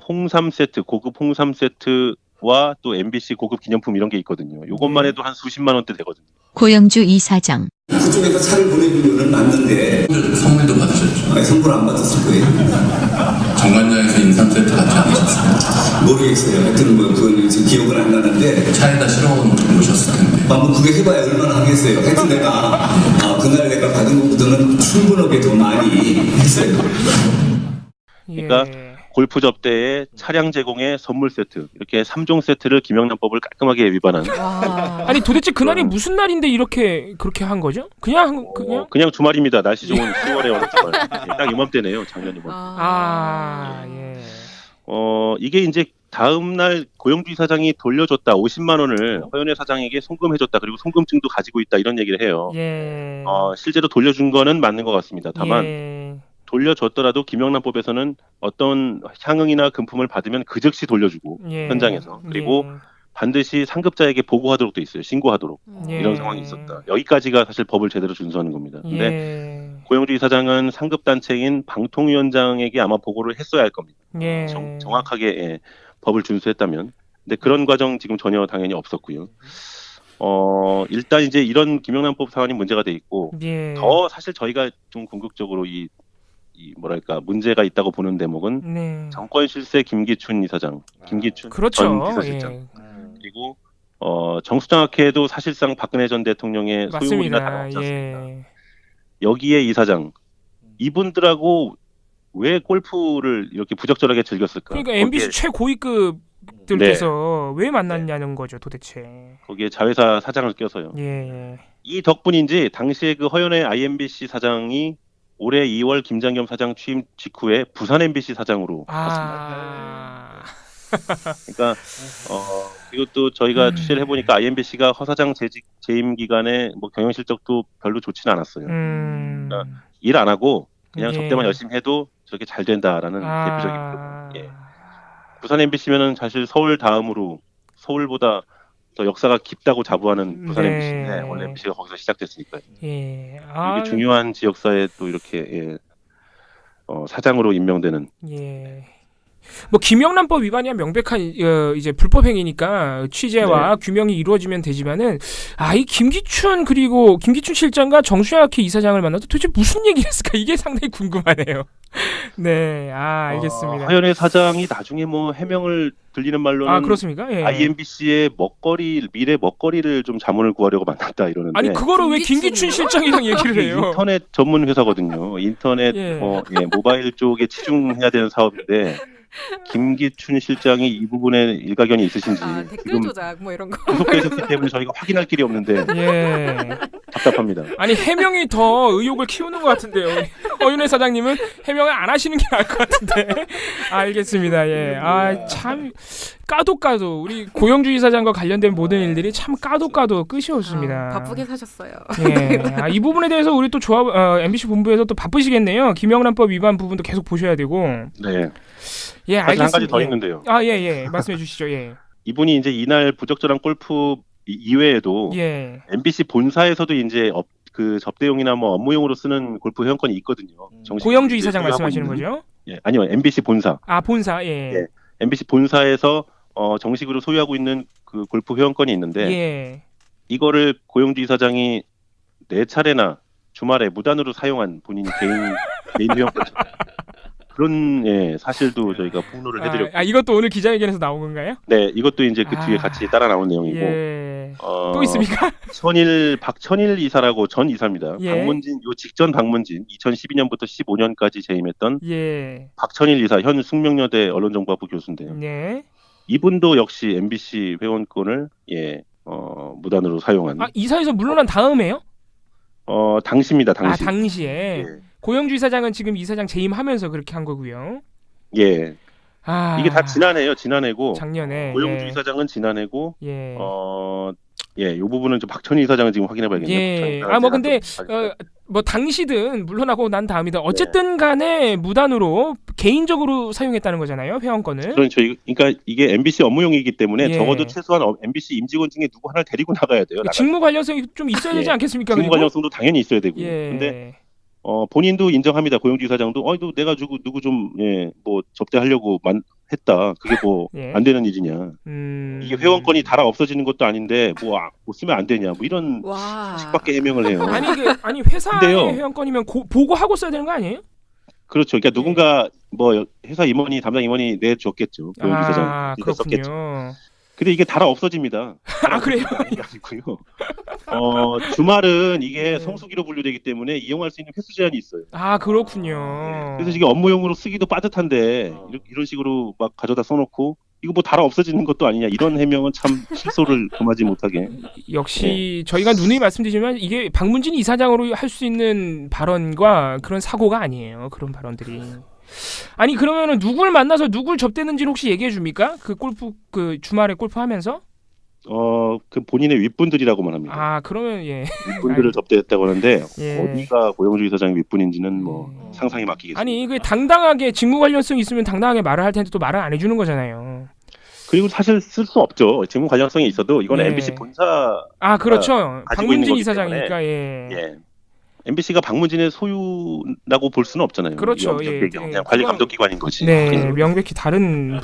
홍삼 세트, 고급 홍삼 세트와 또 MBC 고급 기념품 이런 게 있거든요. 요것만 해도 한 수십만 원대 되거든요.
고영주 이사장.
그쪽에서 차를 보내준 거는 맞는데
선물도 받으셨죠?
아니, 선물 안 받았을 거예요.
정관장에서 인삼 세트 받지 않으셨어요?
모르겠어요. 하여튼 뭐 그건 지금 기억은 안 나는데
차에다 실어 놓으셨을 텐데.
뭐 그게 해봐야 얼마나 하겠어요. 하여튼 내가 그날 내가 받은 것보다는 충분하게 더 많이 했어요.
그러니까 골프 접대에 차량 제공에 선물 세트 이렇게 3종 세트를 김영란법을 깔끔하게 위반한.
아니 도대체 그날이 무슨 날인데 그렇게 한 거죠? 그냥
주말입니다. 날씨 좋은 10월에 어느 주말. 딱 이맘때네요. 작년 이맘때. 이게 이제 다음 날 고영주 이사장이 돌려줬다 50만 원을 허연회 사장에게 송금해줬다 그리고 송금증도 가지고 있다 이런 얘기를 해요. 실제로 돌려준 거는 맞는 것 같습니다. 다만 돌려줬더라도 김영란법에서는 어떤 향응이나 금품을 받으면 그 즉시 돌려주고 현장에서 그리고 반드시 상급자에게 보고하도록 돼 있어요. 신고하도록 이런 상황이 있었다. 여기까지가 사실 법을 제대로 준수하는 겁니다. 근데 고영주 이사장은 상급단체인 방통위원장에게 아마 보고를 했어야 할 겁니다. 정확하게 법을 준수했다면. 근데 그런 과정 지금 전혀 당연히 없었고요. 일단 이제 이런 김영란법 사안이 문제가 돼 있고 더 사실 저희가 좀 궁극적으로 이 뭐랄까 문제가 있다고 보는 대목은 정권 실세 김기춘 이사장, 김기춘 전 비서실장 그리고 정수장학회도 사실상 박근혜 전 대통령의 소유물이나 다름없지 않습니다. 여기에 이사장 이분들하고 왜 골프를 이렇게 부적절하게 즐겼을까?
그러니까 MBC 최고위급들께서 왜 만났냐는 거죠, 도대체.
거기에 자회사 사장을 껴서요. 이 덕분인지 당시에 그 허연회 IMBC 사장이 올해 2월 김장겸 사장 취임 직후에 부산 MBC 사장으로 갔습니다. 그러니까 이것도 저희가 취재를 해보니까 IMBC가 허 사장 재임 기간에 뭐 경영 실적도 별로 좋지는 않았어요. 그러니까 일 안 하고 그냥 접대만 열심히 해도 저렇게 잘 된다라는 대표적인 부분. 부산 MBC면은 사실 서울 다음으로 서울보다 더 역사가 깊다고 자부하는 부산 MBC인데 원래 MBC가 거기서 시작됐으니까요. 이게 중요한 지역사에 또 이렇게 사장으로 임명되는.
뭐 김영란법 위반이야 명백한 이제 불법 행위니까 취재와 규명이 이루어지면 되지만은 이 김기춘 그리고 김기춘 실장과 정수학회 이사장을 만나도 도대체 무슨 얘기를 했을까 이게 상당히 궁금하네요. 네, 알겠습니다.
화연회 사장이 나중에 뭐 해명을 들리는 말로는
그렇습니까? 예.
IMBC의 미래 먹거리를 좀 자문을 구하려고 만났다 이러는데
아니 그거를 왜 김기춘 실장이랑 얘기를 해요?
인터넷 전문 회사거든요. 인터넷 모바일 쪽에 치중해야 되는 사업인데 김기춘 실장이 이 부분에 일가견이 있으신지
댓글 조작 뭐 이런 거
구속되셨기 때문에 저희가 확인할 길이 없는데 답답합니다.
아니 해명이 더 의혹을 키우는 것 같은데요. 어윤회 사장님은 해명을 안 하시는 게 나을 것 같은데. 알겠습니다. 예. 참 까도 우리 고영주 이사장과 관련된 모든 일들이 참 까도 끝이 없습니다.
바쁘게 사셨어요.
예. 이 부분에 대해서 우리 또 MBC 본부에서 또 바쁘시겠네요. 김영란법 위반 부분도 계속 보셔야 되고.
네.
예, 알겠습니다.
한 가지 더 있는데요.
예. 말씀해 주시죠. 예.
이분이 이제 이날 부적절한 골프 이외에도 MBC 본사에서도 이제 그 접대용이나 뭐 업무용으로 쓰는 골프 회원권이 있거든요.
고영주 이사장 말씀하시는 거죠?
예, 아니요. MBC 본사.
본사. 예.
MBC 본사에서 정식으로 소유하고 있는 그 골프 회원권이 있는데 이거를 고영주 이사장이 4차례나 주말에 무단으로 사용한 본인이 개인 회원권 그런 사실도 저희가 폭로를 해드렸고
이것도 오늘 기자회견에서 나온 건가요?
네, 이것도 이제 그 뒤에 같이 따라 나온 내용이고
또 있습니까?
박천일 이사라고 전 이사입니다. 박문진 직전 박문진 2012년부터 15년까지 재임했던 박천일 이사 현 숙명여대 언론정보학부 교수인데요. 이분도 역시 MBC 회원권을 무단으로 사용한.
이사에서 물러난 다음에요?
당시입니다.
당시에. 고영주 이사장은 지금 이사장 재임하면서 그렇게 한 거고요.
예. 이게 다 지난해고.
작년에.
고영주 이사장은 지난해고. 이 부분은 좀 박천희 이사장은 지금 확인해봐야겠네요.
근데 당시든 물러나고 난 다음이든 어쨌든 간에 무단으로 개인적으로 사용했다는 거잖아요, 회원권을.
그렇죠. 그러니까 이게 MBC 업무용이기 때문에 적어도 최소한 MBC 임직원 중에 누구 하나를 데리고 나가야 돼요.
직무 관련성이 좀 있어야 되지 않겠습니까?
직무 관련성도 당연히 있어야 되고요. 근데 본인도 인정합니다. 고영주 이사장도 내가 누구 좀 접대하려고 했다. 그게 안 되는 일이냐. 이게 회원권이 달아 없어지는 것도 아닌데 뭐 쓰면 안 되냐. 뭐 이런 식밖에 해명을 해요.
아니 회사의 회원권이면 보고하고 써야 되는 거 아니에요?
그렇죠. 그러니까 누군가 회사 임원이 담당 임원이 내줬겠죠. 고영주 이사장.
그렇군요.
근데 이게 달아 없어집니다.
그래요?
아니고요. 주말은 이게 성수기로 분류되기 때문에 이용할 수 있는 횟수 제한이 있어요.
그렇군요.
그래서 이게 업무용으로 쓰기도 빠듯한데 이런 식으로 막 가져다 써놓고 이거 달아 없어지는 것도 아니냐 이런 해명은 참 실소를 금하지 못하게.
역시 저희가 누누이 말씀드리지만 이게 박문진 이사장으로 할 수 있는 발언과 그런 사고가 아니에요. 그런 발언들이. 아니 그러면은 누굴 만나서 누굴 접대는지는 혹시 얘기해 줍니까? 주말에 골프 하면서?
그 본인의 윗분들이라고만 합니다.
그러면
윗분들을 접대했다고 하는데 어디가 고영주 이사장의 윗분인지는 상상에 맡기겠습니다.
아니 그 당당하게 직무 관련성이 있으면 당당하게 말을 할 텐데 또 말을 안 해주는 거잖아요.
그리고 사실 쓸 수 없죠. 직무 관련성이 있어도 이건 MBC 본사.
그렇죠. 박문진 이사장이니까.
MBC가 박문진의 소유라고 볼 수는 없잖아요.
그렇죠.
그냥 관리 감독기관인 거지.
명백히 다른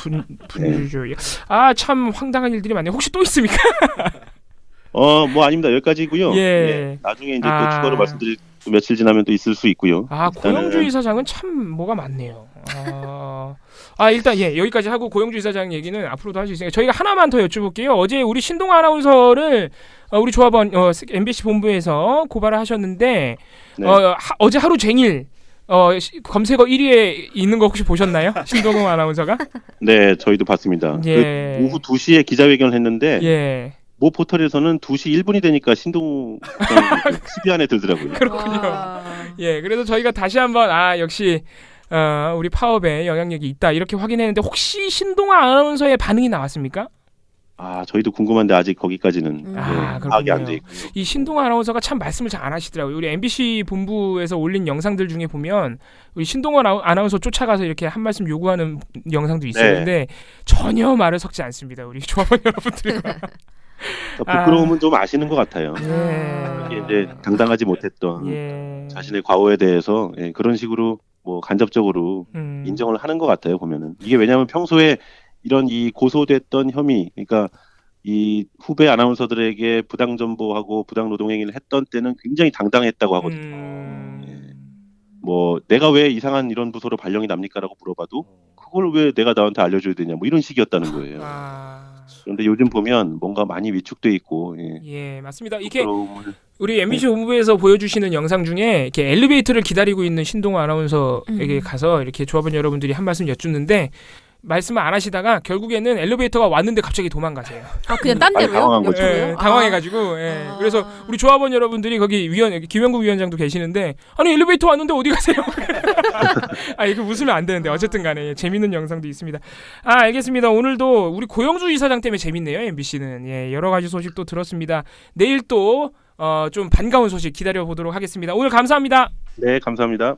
분류죠. 참 황당한 일들이 많네요. 혹시 또 있습니까?
아닙니다. 여기까지고요. 나중에 이제 또 추가로 말씀드릴 며칠 지나면 또 있을 수 있고요.
고영주 이사장은 참 뭐가 많네요. 일단 여기까지 하고 고영주 이사장 얘기는 앞으로도 할 수 있으니까 저희가 하나만 더 여쭤볼게요. 어제 우리 신동아 아나운서를 우리 조합원 MBC 본부에서 고발을 하셨는데 어제 하루 종일 검색어 1위에 있는 거 혹시 보셨나요? 신동아 아나운서가?
네, 저희도 봤습니다. 그 오후 2시에 기자회견을 했는데 모 포털에서는 2시 1분이 되니까 신동 10위 안에 들더라고요.
그렇군요. 그래서 저희가 다시 한번 역시 우리 파업에 영향력이 있다 이렇게 확인했는데 혹시 신동아 아나운서의 반응이 나왔습니까?
저희도 궁금한데 아직 거기까지는 파악이 안 돼 있고요.
이 신동아 아나운서가 참 말씀을 잘 안 하시더라고요. 우리 MBC 본부에서 올린 영상들 중에 보면 우리 신동아 아나운서 쫓아가서 이렇게 한 말씀 요구하는 영상도 있어요. 근데 전혀 말을 섞지 않습니다. 우리 조합원 여러분들과.
부끄러움은 좀 아시는 것 같아요. 이게 이제 당당하지 못했던 자신의 과오에 대해서 그런 식으로 뭐 간접적으로 인정을 하는 것 같아요. 보면은 이게 왜냐하면 평소에 이런 이 고소됐던 혐의, 그러니까 이 후배 아나운서들에게 부당 전보하고 부당 노동행위를 했던 때는 굉장히 당당했다고 하거든요. 뭐 내가 왜 이상한 이런 부서로 발령이 납니까라고 물어봐도 그걸 왜 내가 나한테 알려줘야 되냐 뭐 이런 식이었다는 거예요. 그런데 요즘 보면 뭔가 많이 위축돼 있고
예 맞습니다. 이게 우리 MBC 본부에서 보여주시는 영상 중에 이렇게 엘리베이터를 기다리고 있는 신동호 아나운서에게 가서 이렇게 조합원 여러분들이 한 말씀 여쭙는데 말씀을 안 하시다가 결국에는 엘리베이터가 왔는데 갑자기 도망가세요.
아 그냥 딴 데로요?
당황해가지고. 그래서 우리 조합원 여러분들이 거기 김영국 위원장도 계시는데 아니 엘리베이터 왔는데 어디 가세요? 아 이거 웃으면 안 되는데 어쨌든 간에 재밌는 영상도 있습니다. 아 알겠습니다. 오늘도 우리 고영주 이사장 때문에 재밌네요. MBC는 예, 여러 가지 소식도 들었습니다. 내일 또 좀 반가운 소식 기다려 보도록 하겠습니다. 오늘 감사합니다.
네 감사합니다.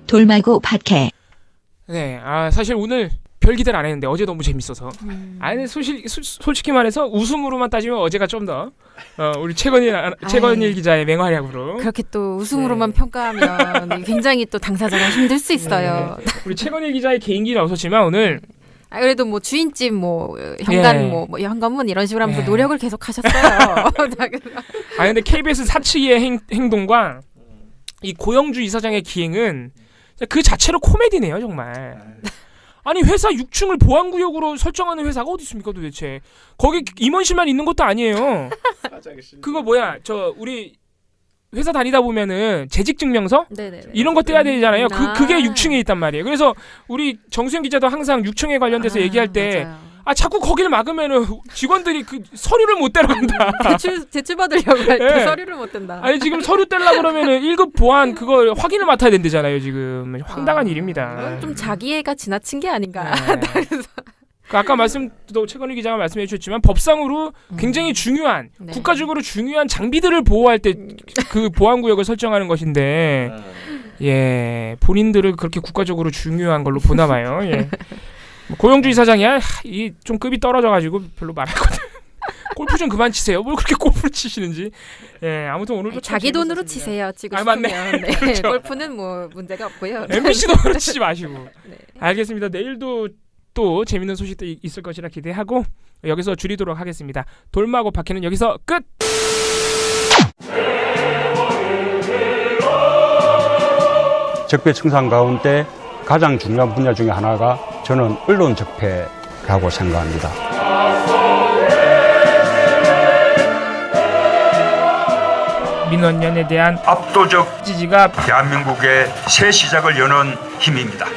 돌마고 팟캐.
네, 사실 오늘 별 기대를 안 했는데 어제 너무 재밌어서. 아니 솔직히 말해서 웃음으로만 따지면 어제가 좀 더 우리 최건일 기자의 맹활약으로.
그렇게 또 웃음으로만 평가하면 굉장히 또 당사자가 힘들 수 있어요.
네. 우리 최건일 기자의 개인기는 없었지만 오늘.
그래도 뭐 주인집 뭐 현관 뭐 현관문 이런 식으로 하면서 노력을 계속 하셨어요.
근데 KBS 사측의 행동과 이 고영주 이사장의 기행은 그 자체로 코미디네요 정말. 아니 회사 6층을 보안구역으로 설정하는 회사가 어디 있습니까 도대체. 거기 임원실만 있는 것도 아니에요. 그거 뭐야 우리 회사 다니다 보면은 재직증명서 이런 거 떼야 되잖아요. 그게 6층에 있단 말이에요. 그래서 우리 정수영 기자도 항상 6층에 관련돼서 얘기할 때 자꾸 거기를 막으면은 직원들이 그 서류를 못 떼러 간다.
제출 받으려고 할 때 서류를 못 뗀다.
아니 지금 서류 떼려 그러면은 1급 보안 그걸 확인을 맡아야 된대잖아요. 지금 황당한 일입니다.
좀 자기애가 지나친 게 아닌가.
아까 최건희 기자가 말씀해 주셨지만 법상으로 굉장히 중요한 국가적으로 중요한 장비들을 보호할 때 그 보안구역을 설정하는 것인데 본인들을 그렇게 국가적으로 중요한 걸로 보나 봐요. 고영주 이사장이야 이 좀 급이 떨어져가지고 별로 말할 것 같아요. 골프 좀 그만 치세요. 뭘 그렇게 골프를 치시는지. 아무튼 오늘도
자기 돈으로 치세요. 치고 싶으면.
맞네. 그렇죠.
골프는 뭐 문제가 없고요.
MBC 돈으로 치지 마시고. 알겠습니다. 내일도 또 재밌는 소식도 있을 것이라 기대하고 여기서 줄이도록 하겠습니다. 돌마고 박해는 여기서 끝.
적폐 청산 가운데 가장 중요한 분야 중에 하나가 저는 언론 적폐라고 생각합니다.
민원연에 대한
압도적
지지가
대한민국의 새 시작을 여는 힘입니다.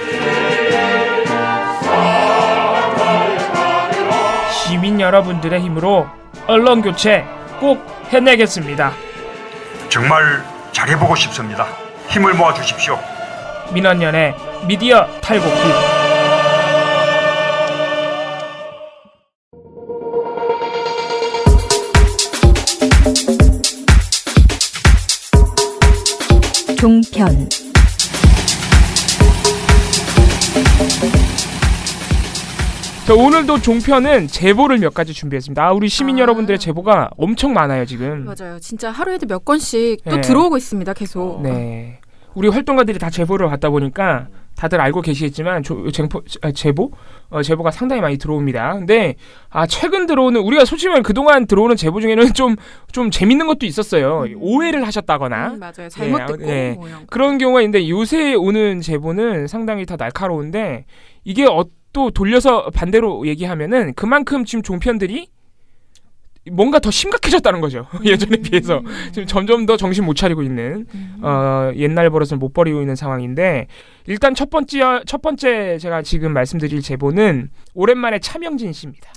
시민 여러분들의 힘으로 언론 교체 꼭 해내겠습니다.
정말 잘해보고 싶습니다. 힘을 모아주십시오.
민원연의 미디어 탈곡기.
종편.
오늘도 종편은 제보를 몇 가지 준비했습니다. 우리 시민 여러분들의 제보가 엄청 많아요 지금.
맞아요. 진짜 하루에도 몇 건씩 또 들어오고 있습니다. 계속.
네. 우리 활동가들이 다 제보를 받다 보니까 다들 알고 계시겠지만 제보가 상당히 많이 들어옵니다. 근데 최근 들어오는 우리가 솔직히 말하면 그동안 들어오는 제보 중에는 좀 재밌는 것도 있었어요. 오해를 하셨다거나
맞아요. 잘못됐고 뭐
그런 경우가 있는데 요새 오는 제보는 상당히 다 날카로운데 이게 또 돌려서 반대로 얘기하면은 그만큼 지금 종편들이 뭔가 더 심각해졌다는 거죠. 예전에 비해서 지금 점점 더 정신 못 차리고 있는 옛날 버릇을 못 버리고 있는 상황인데 일단 첫 번째 제가 지금 말씀드릴 제보는 오랜만에 차명진 씨입니다.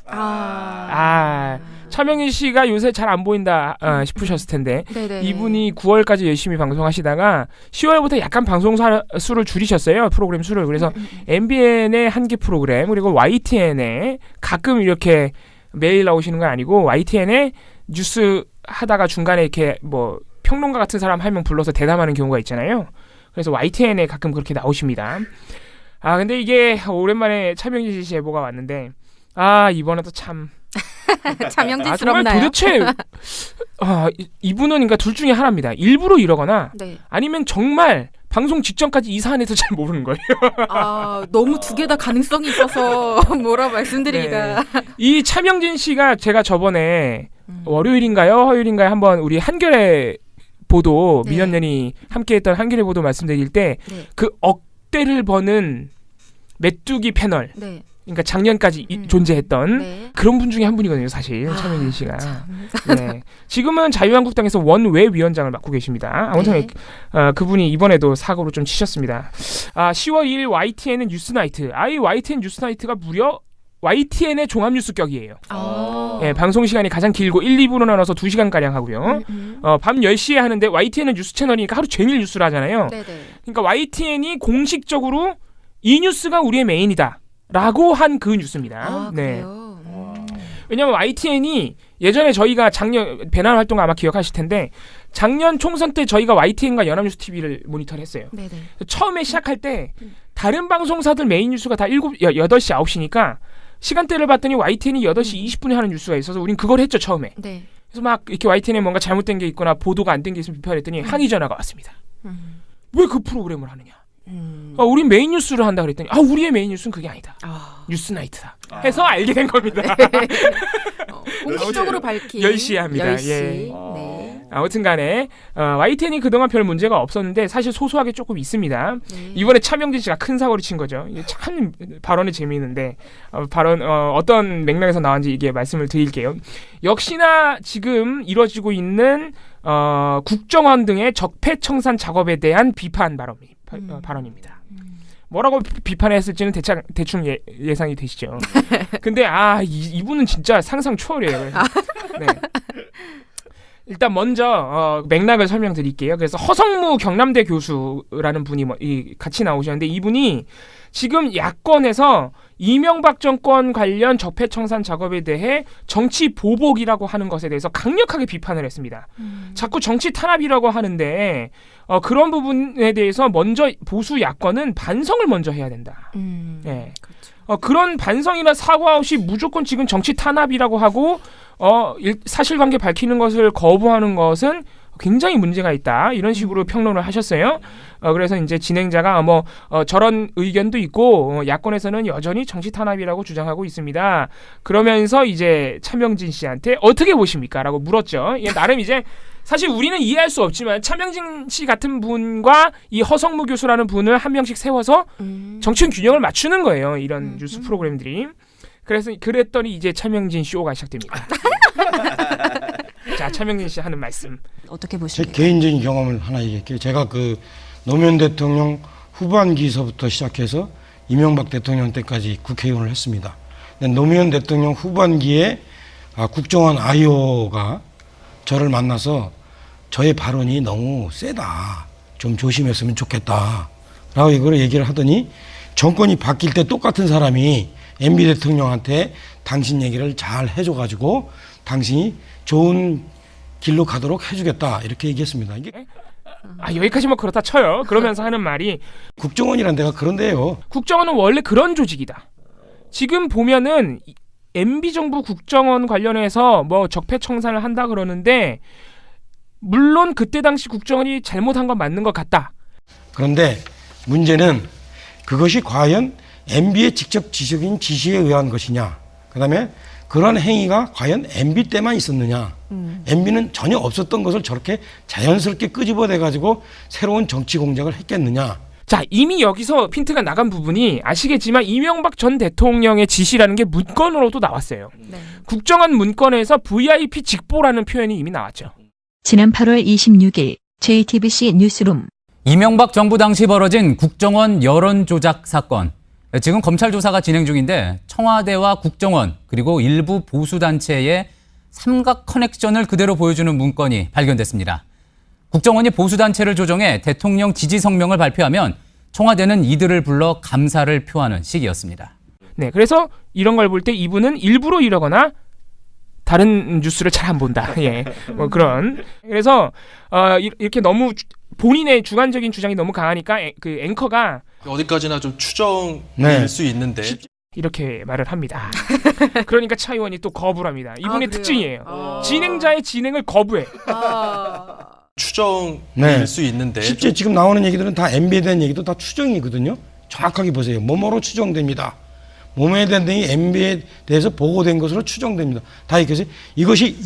차명진 씨가 요새 잘 안 보인다 싶으셨을 텐데 이분이 9월까지 열심히 방송하시다가 10월부터 약간 방송 수를 줄이셨어요. 프로그램 수를. 그래서 MBN의 한개 프로그램 그리고 YTN에 가끔 이렇게 매일 나오시는 건 아니고 YTN에 뉴스 하다가 중간에 이렇게 뭐 평론가 같은 사람 한 명 불러서 대담하는 경우가 있잖아요. 그래서 YTN에 가끔 그렇게 나오십니다. 근데 이게 오랜만에 차명진 씨 제보가 왔는데 이번에도 참
차명진스럽나요?
정말 도대체 이분은 그러니까 둘 중에 하나입니다. 일부러 이러거나
네.
아니면 정말 방송 직전까지 이 사안에서 잘 모르는 거예요.
너무 두 개 다 가능성이 있어서 뭐라 말씀드리기가.
네. 이 차명진 씨가 제가 저번에 월요일인가요? 화요일인가요? 한번 우리 한겨레 보도
네.
민현년이 함께했던 한겨레 보도 말씀드릴 때 그 억대를 버는 메뚜기 패널
네.
그러니까 작년까지 존재했던 그런 분 중에 한 분이거든요, 사실 차명진 씨가. 네. 지금은 자유한국당에서 원외위원장을 맡고 계십니다. 아무튼 그분이 이번에도 사고로 좀 치셨습니다. 10월 2일 YTN은 뉴스나이트. 이 YTN 뉴스나이트가 무려 YTN의 종합뉴스격이에요. 네, 방송 시간이 가장 길고 1, 2부로 나눠서 2시간가량 하고요. 밤 10시에 하는데 YTN은 뉴스 채널이니까 하루 종일 뉴스를 하잖아요.
네네.
그러니까 YTN이 공식적으로 이 뉴스가 우리의 메인이다 라고 한 그 뉴스입니다. 네. 왜냐하면 YTN이 예전에 저희가 작년 배날 활동 아마 기억하실 텐데 작년 총선 때 저희가 YTN과 연합뉴스 TV를 모니터를 했어요.
네네.
처음에 시작할 때 다른 방송사들 메인 뉴스가 다 8시, 9시니까 시간대를 봤더니 YTN이 8시 20분에 하는 뉴스가 있어서 우린 그걸 했죠, 처음에.
네.
그래서 막 이렇게 YTN에 뭔가 잘못된 게 있거나 보도가 안 된 게 있으면 비판을 했더니 항의 전화가 왔습니다. 왜 그 프로그램을 하느냐? 우린 메인 뉴스를 한다 그랬더니 우리의 메인 뉴스는 그게 아니다. 뉴스나이트다. 해서 알게 된 겁니다.
공식적으로 밝힌
10시에 합니다.
10시.
네. 아무튼 간에 YTN이 그동안 별 문제가 없었는데 사실 소소하게 조금 있습니다. 이번에 차명진 씨가 큰 사고를 친 거죠. 이게 참 발언이 재미있는데 어떤 맥락에서 나왔는지 이게 말씀을 드릴게요. 역시나 지금 이루어지고 있는 국정원 등의 적폐청산 작업에 대한 비판 발언입니다. 뭐라고 비판했을지는 대충 예상이 되시죠. 근데 이분은 진짜 상상 초월이에요. 네. 일단 먼저 맥락을 설명드릴게요. 그래서 허성무 경남대 교수라는 분이 같이 나오셨는데 이분이 지금 야권에서 이명박 정권 관련 적폐청산 작업에 대해 정치 보복이라고 하는 것에 대해서 강력하게 비판을 했습니다. 자꾸 정치 탄압이라고 하는데 그런 부분에 대해서 먼저 보수 야권은 반성을 먼저 해야 된다. 네. 그렇죠. 그런 반성이나 사과 없이 무조건 지금 정치 탄압이라고 하고 사실관계 밝히는 것을 거부하는 것은 굉장히 문제가 있다. 이런 식으로 평론을 하셨어요. 그래서 이제 진행자가 저런 의견도 있고 야권에서는 여전히 정치 탄압이라고 주장하고 있습니다. 그러면서 이제 차명진 씨한테 어떻게 보십니까? 라고 물었죠. 나름 이제 사실 우리는 이해할 수 없지만 차명진 씨 같은 분과 이 허성무 교수라는 분을 한 명씩 세워서 정치적 균형을 맞추는 거예요. 이런 뉴스 프로그램들이. 그랬더니 이제 차명진 쇼가 시작됩니다. 자, 차명진 씨 하는 말씀
어떻게 보십니까?
제 개인적인 경험을 하나 얘기할게요. 제가 그 노무현 대통령 후반기서부터 시작해서 이명박 대통령 때까지 국회의원을 했습니다. 근데 노무현 대통령 후반기에 국정원 IO가 저를 만나서 저의 발언이 너무 세다. 좀 조심했으면 좋겠다. 라고 이걸 얘기를 하더니 정권이 바뀔 때 똑같은 사람이 MB 대통령한테 당신 얘기를 잘 해줘가지고 당신이 좋은 길로 가도록 해주겠다. 이렇게 얘기했습니다. 이게
여기까지만 그렇다 쳐요. 그러면서 하는 말이
국정원이란 데가 그런 데예요.
국정원은 원래 그런 조직이다. 지금 보면은 MB 정부 국정원 관련해서 적폐청산을 한다 그러는데 물론 그때 당시 국정원이 잘못한 건 맞는 것 같다.
그런데 문제는 그것이 과연 MB의 직접 지적인 지시에 의한 것이냐. 그다음에 그런 행위가 과연 MB 때만 있었느냐. MB는 전혀 없었던 것을 저렇게 자연스럽게 끄집어내가지고 새로운 정치 공작을 했겠느냐.
자, 이미 여기서 핀트가 나간 부분이 아시겠지만 이명박 전 대통령의 지시라는 게 문건으로도 나왔어요. 네. 국정원 문건에서 VIP 직보라는 표현이 이미 나왔죠.
지난 8월 26일 JTBC 뉴스룸.
이명박 정부 당시 벌어진 국정원 여론 조작 사건. 지금 검찰 조사가 진행 중인데 청와대와 국정원 그리고 일부 보수단체의 삼각 커넥션을 그대로 보여주는 문건이 발견됐습니다. 국정원이 보수단체를 조정해 대통령 지지 성명을 발표하면 청와대는 이들을 불러 감사를 표하는 시기였습니다.
네, 그래서 이런 걸 볼 때 이분은 일부러 이러거나 다른 뉴스를 잘 안 본다. 예, 그런. 그래서 이렇게 너무 본인의 주관적인 주장이 너무 강하니까 그 앵커가
어디까지나 좀 추정일
네.
수 있는데
이렇게 말을 합니다. 그러니까 차 의원이 또 거부를 합니다. 이분의
그래요?
특징이에요. 진행자의 진행을 거부해.
추정일
네.
수 있는데
실제 지금 나오는 얘기들은 다 MB에 대한 얘기도 다 추정이거든요. 정확하게 보세요. 뭐뭐로 추정됩니다. 뭐뭐에 대한 등이 MB에 대해서 보고된 것으로 추정됩니다. 다 이렇게 이것이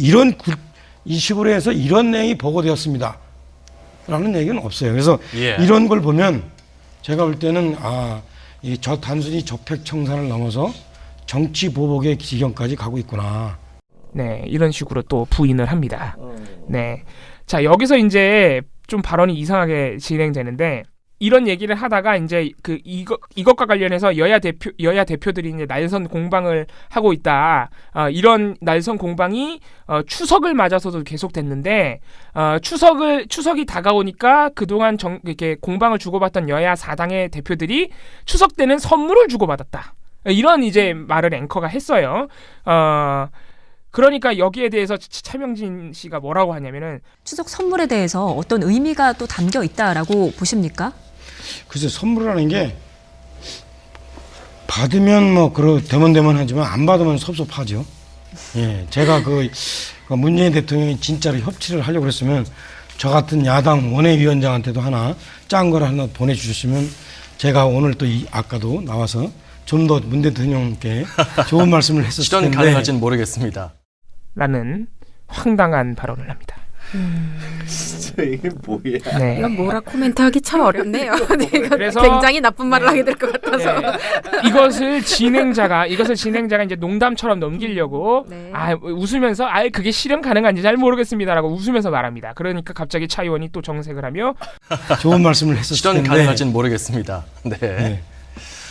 이 식으로 해서 이런 내용이 보고되었습니다. 라는 얘기는 없어요. 그래서 이런 걸 보면 제가 볼 때는 단순히 적폐 청산을 넘어서 정치 보복의 지경까지 가고 있구나.
네, 이런 식으로 또 부인을 합니다. 네. 자, 여기서 이제 좀 발언이 이상하게 진행되는데 이런 얘기를 하다가 이제 이것과 관련해서 여야 대표들이 이제 날선 공방을 하고 있다. 이런 날선 공방이 추석을 맞아서도 계속됐는데 추석이 다가오니까 그동안 이렇게 공방을 주고받던 여야 4당의 대표들이 추석 때는 선물을 주고받았다. 이런 이제 말을 앵커가 했어요. 그러니까 여기에 대해서 차명진 씨가 뭐라고 하냐면은
추석 선물에 대해서 어떤 의미가 또 담겨 있다라고 보십니까?
글쎄 선물이라는 게 받으면 뭐 대문대문하지만 안 받으면 섭섭하죠. 예, 제가 문재인 대통령이 진짜로 협치를 하려고 그랬으면 저 같은 야당 원외위원장한테도 짠 거를 하나 보내주셨으면 제가 오늘 또 아까도 나와서 좀 더 문 대통령께 좋은 말씀을 했었을
실현
텐데
가능할지는 모르겠습니다.
라는 황당한 발언을 합니다.
진짜 이게 뭐야?
네.
이건 뭐라 코멘트하기 참 어렵네요.
그래서
굉장히 나쁜 말을 하게 될 것 같아서.
네. 이것을 진행자가 이제 농담처럼 넘기려고 웃으면서 그게 실현 가능한지 잘 모르겠습니다라고 웃으면서 말합니다. 그러니까 갑자기 차 의원이 또 정색을 하며
좋은 말씀을 했었을
실현
텐데
가능할지는 모르겠습니다. 네.
네.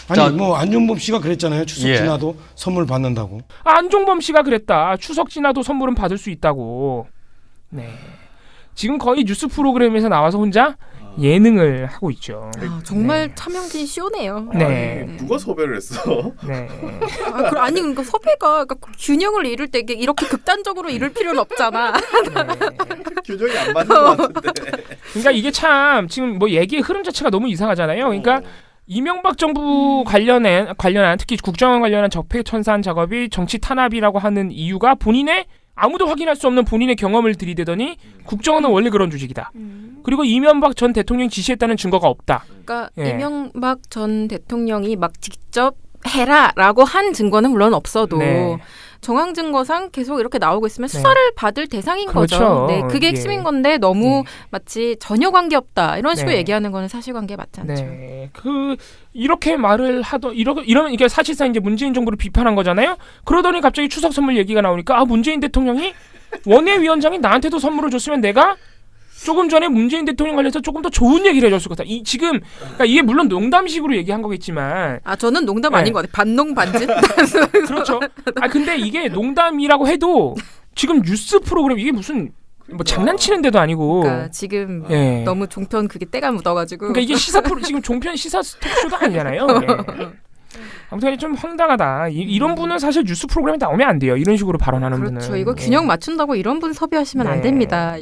아니 안종범 씨가 그랬잖아요. 추석 지나도 선물 받는다고.
안종범 씨가 그랬다. 추석 지나도 선물은 받을 수 있다고. 네. 지금 거의 뉴스 프로그램에서 나와서 혼자 예능을 하고 있죠.
정말 차명진 쇼네요.
네.
누가 섭외를 했어?
네.
그러니까 섭외가 균형을 이룰 때 이렇게 극단적으로 이룰 필요는 없잖아.
균형이 안 맞는 것 같은데.
그러니까 이게 참 지금 뭐 얘기의 흐름 자체가 너무 이상하잖아요. 그러니까 이명박 정부 관련한 특히 국정원 관련한 적폐 청산 작업이 정치 탄압이라고 하는 이유가 아무도 확인할 수 없는 본인의 경험을 들이대더니 국정원은 원래 그런 조직이다. 그리고 이명박 전 대통령이 지시했다는 증거가 없다.
그러니까 이명박 전 대통령이 막 직접 해라라고 한 증거는 물론 없어도 정황증거상 계속 이렇게 나오고 있으면 수사를 받을 대상인 거죠. 네, 그게 핵심인 건데 너무 마치 전혀 관계없다 이런 식으로 얘기하는 거는 사실관계 맞지 않죠.
네, 이렇게 말을 이러면 이게 사실상 이제 문재인 정부를 비판한 거잖아요. 그러더니 갑자기 추석 선물 얘기가 나오니까 문재인 대통령이 원외위원장이 나한테도 선물을 줬으면 내가 조금 전에 문재인 대통령 관련해서 조금 더 좋은 얘기를 해줬을 것 같다. 그러니까 이게 물론 농담식으로 얘기한 거겠지만
저는 농담 아닌 것 같아요. 반농 반진.
그렇죠. 근데 이게 농담이라고 해도 지금 뉴스 프로그램 이게 무슨 뭐 장난치는 데도 아니고.
그러니까 지금 너무 종편 그게 때가 묻어가지고.
그러니까 이게 지금 종편 시사 토크쇼도 아니잖아요. 아무튼 좀 황당하다. 이런 분은 사실 뉴스 프로그램에 나오면 안 돼요. 이런 식으로 발언하는 분은.
그렇죠. 이거 균형 맞춘다고 이런 분 섭외하시면 안 됩니다.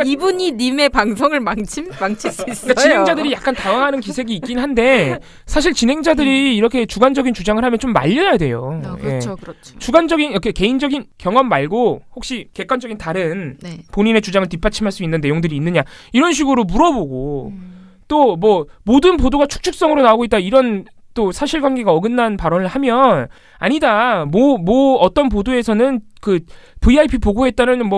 이분이 님의 방송을 망칠 수 있어요.
진행자들이 약간 당황하는 기색이 있긴 한데 사실 진행자들이 이렇게 주관적인 주장을 하면 좀 말려야 돼요.
그렇죠.
주관적인 이렇게 개인적인 경험 말고 혹시 객관적인 다른 본인의 주장을 뒷받침할 수 있는 내용들이 있느냐 이런 식으로 물어보고 또 뭐 모든 보도가 축축성으로 나오고 있다 이런 또 사실관계가 어긋난 발언을 하면 아니다. 뭐 어떤 보도에서는 VIP 보고했다는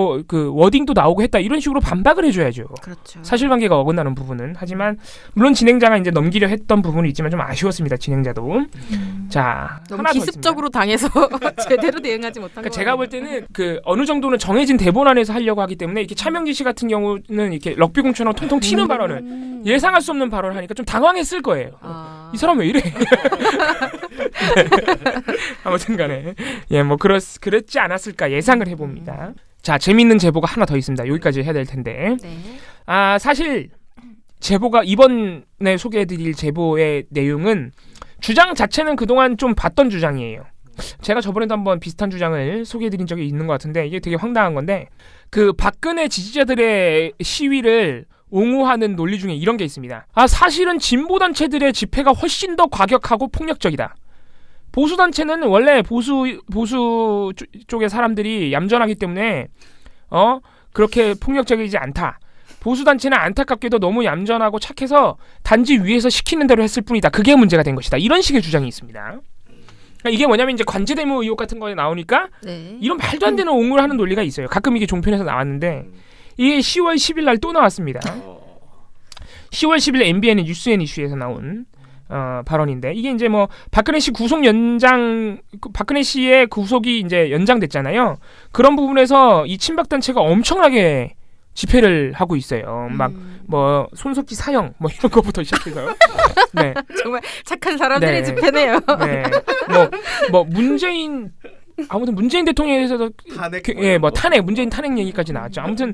워딩도 나오고 했다. 이런 식으로 반박을 해줘야죠.
그렇죠.
사실관계가 어긋나는 부분은. 하지만 물론 진행자가 이제 넘기려 했던 부분이 있지만 좀 아쉬웠습니다. 진행자도. 자,
너무
하나
기습적으로 당해서 제대로 대응하지 못한 거.
제가 볼 때는 어느 정도는 정해진 대본 안에서 하려고 하기 때문에 이렇게 차명진 씨 같은 경우는 이렇게 럭비공처럼 통통 튀는 발언을 예상할 수 없는 발언을 하니까 좀 당황했을 거예요. 이 사람 왜 이래? 아무튼간에 그랬지 않았을까 예상을 해봅니다. 자, 재미있는 제보가 하나 더 있습니다. 여기까지 해야 될 텐데. 사실 제보가 이번에 소개해드릴 제보의 내용은 주장 자체는 그동안 좀 봤던 주장이에요. 제가 저번에도 한번 비슷한 주장을 소개해드린 적이 있는 것 같은데 이게 되게 황당한 건데 박근혜 지지자들의 시위를 옹호하는 논리 중에 이런 게 있습니다. 사실은 진보 단체들의 집회가 훨씬 더 과격하고 폭력적이다. 보수 단체는 원래 보수 쪽의 사람들이 얌전하기 때문에 그렇게 폭력적이지 않다. 보수 단체는 안타깝게도 너무 얌전하고 착해서 단지 위에서 시키는 대로 했을 뿐이다. 그게 문제가 된 것이다. 이런 식의 주장이 있습니다. 그러니까 이게 뭐냐면 이제 관제대모 의혹 같은 거에 나오니까 이런 말도 안 되는 옹호를 하는 논리가 있어요. 가끔 이게 종편에서 나왔는데 이게 10월 10일 날 또 나왔습니다. 10월 10일 MBN 뉴스앤 이슈에서 나온 발언인데 이게 이제 뭐 박근혜 씨 박근혜 씨의 구속이 이제 연장됐잖아요. 그런 부분에서 이 친박 단체가 엄청나게 집회를 하고 있어요. 막 뭐 손석희 사형 뭐 이런 거부터 시작해서요. 네.
정말 착한 사람들의
네.
집회네요.
네. 뭐 문재인 대통령에 대해서도 탄핵 문재인 탄핵 얘기까지 나왔죠. 아무튼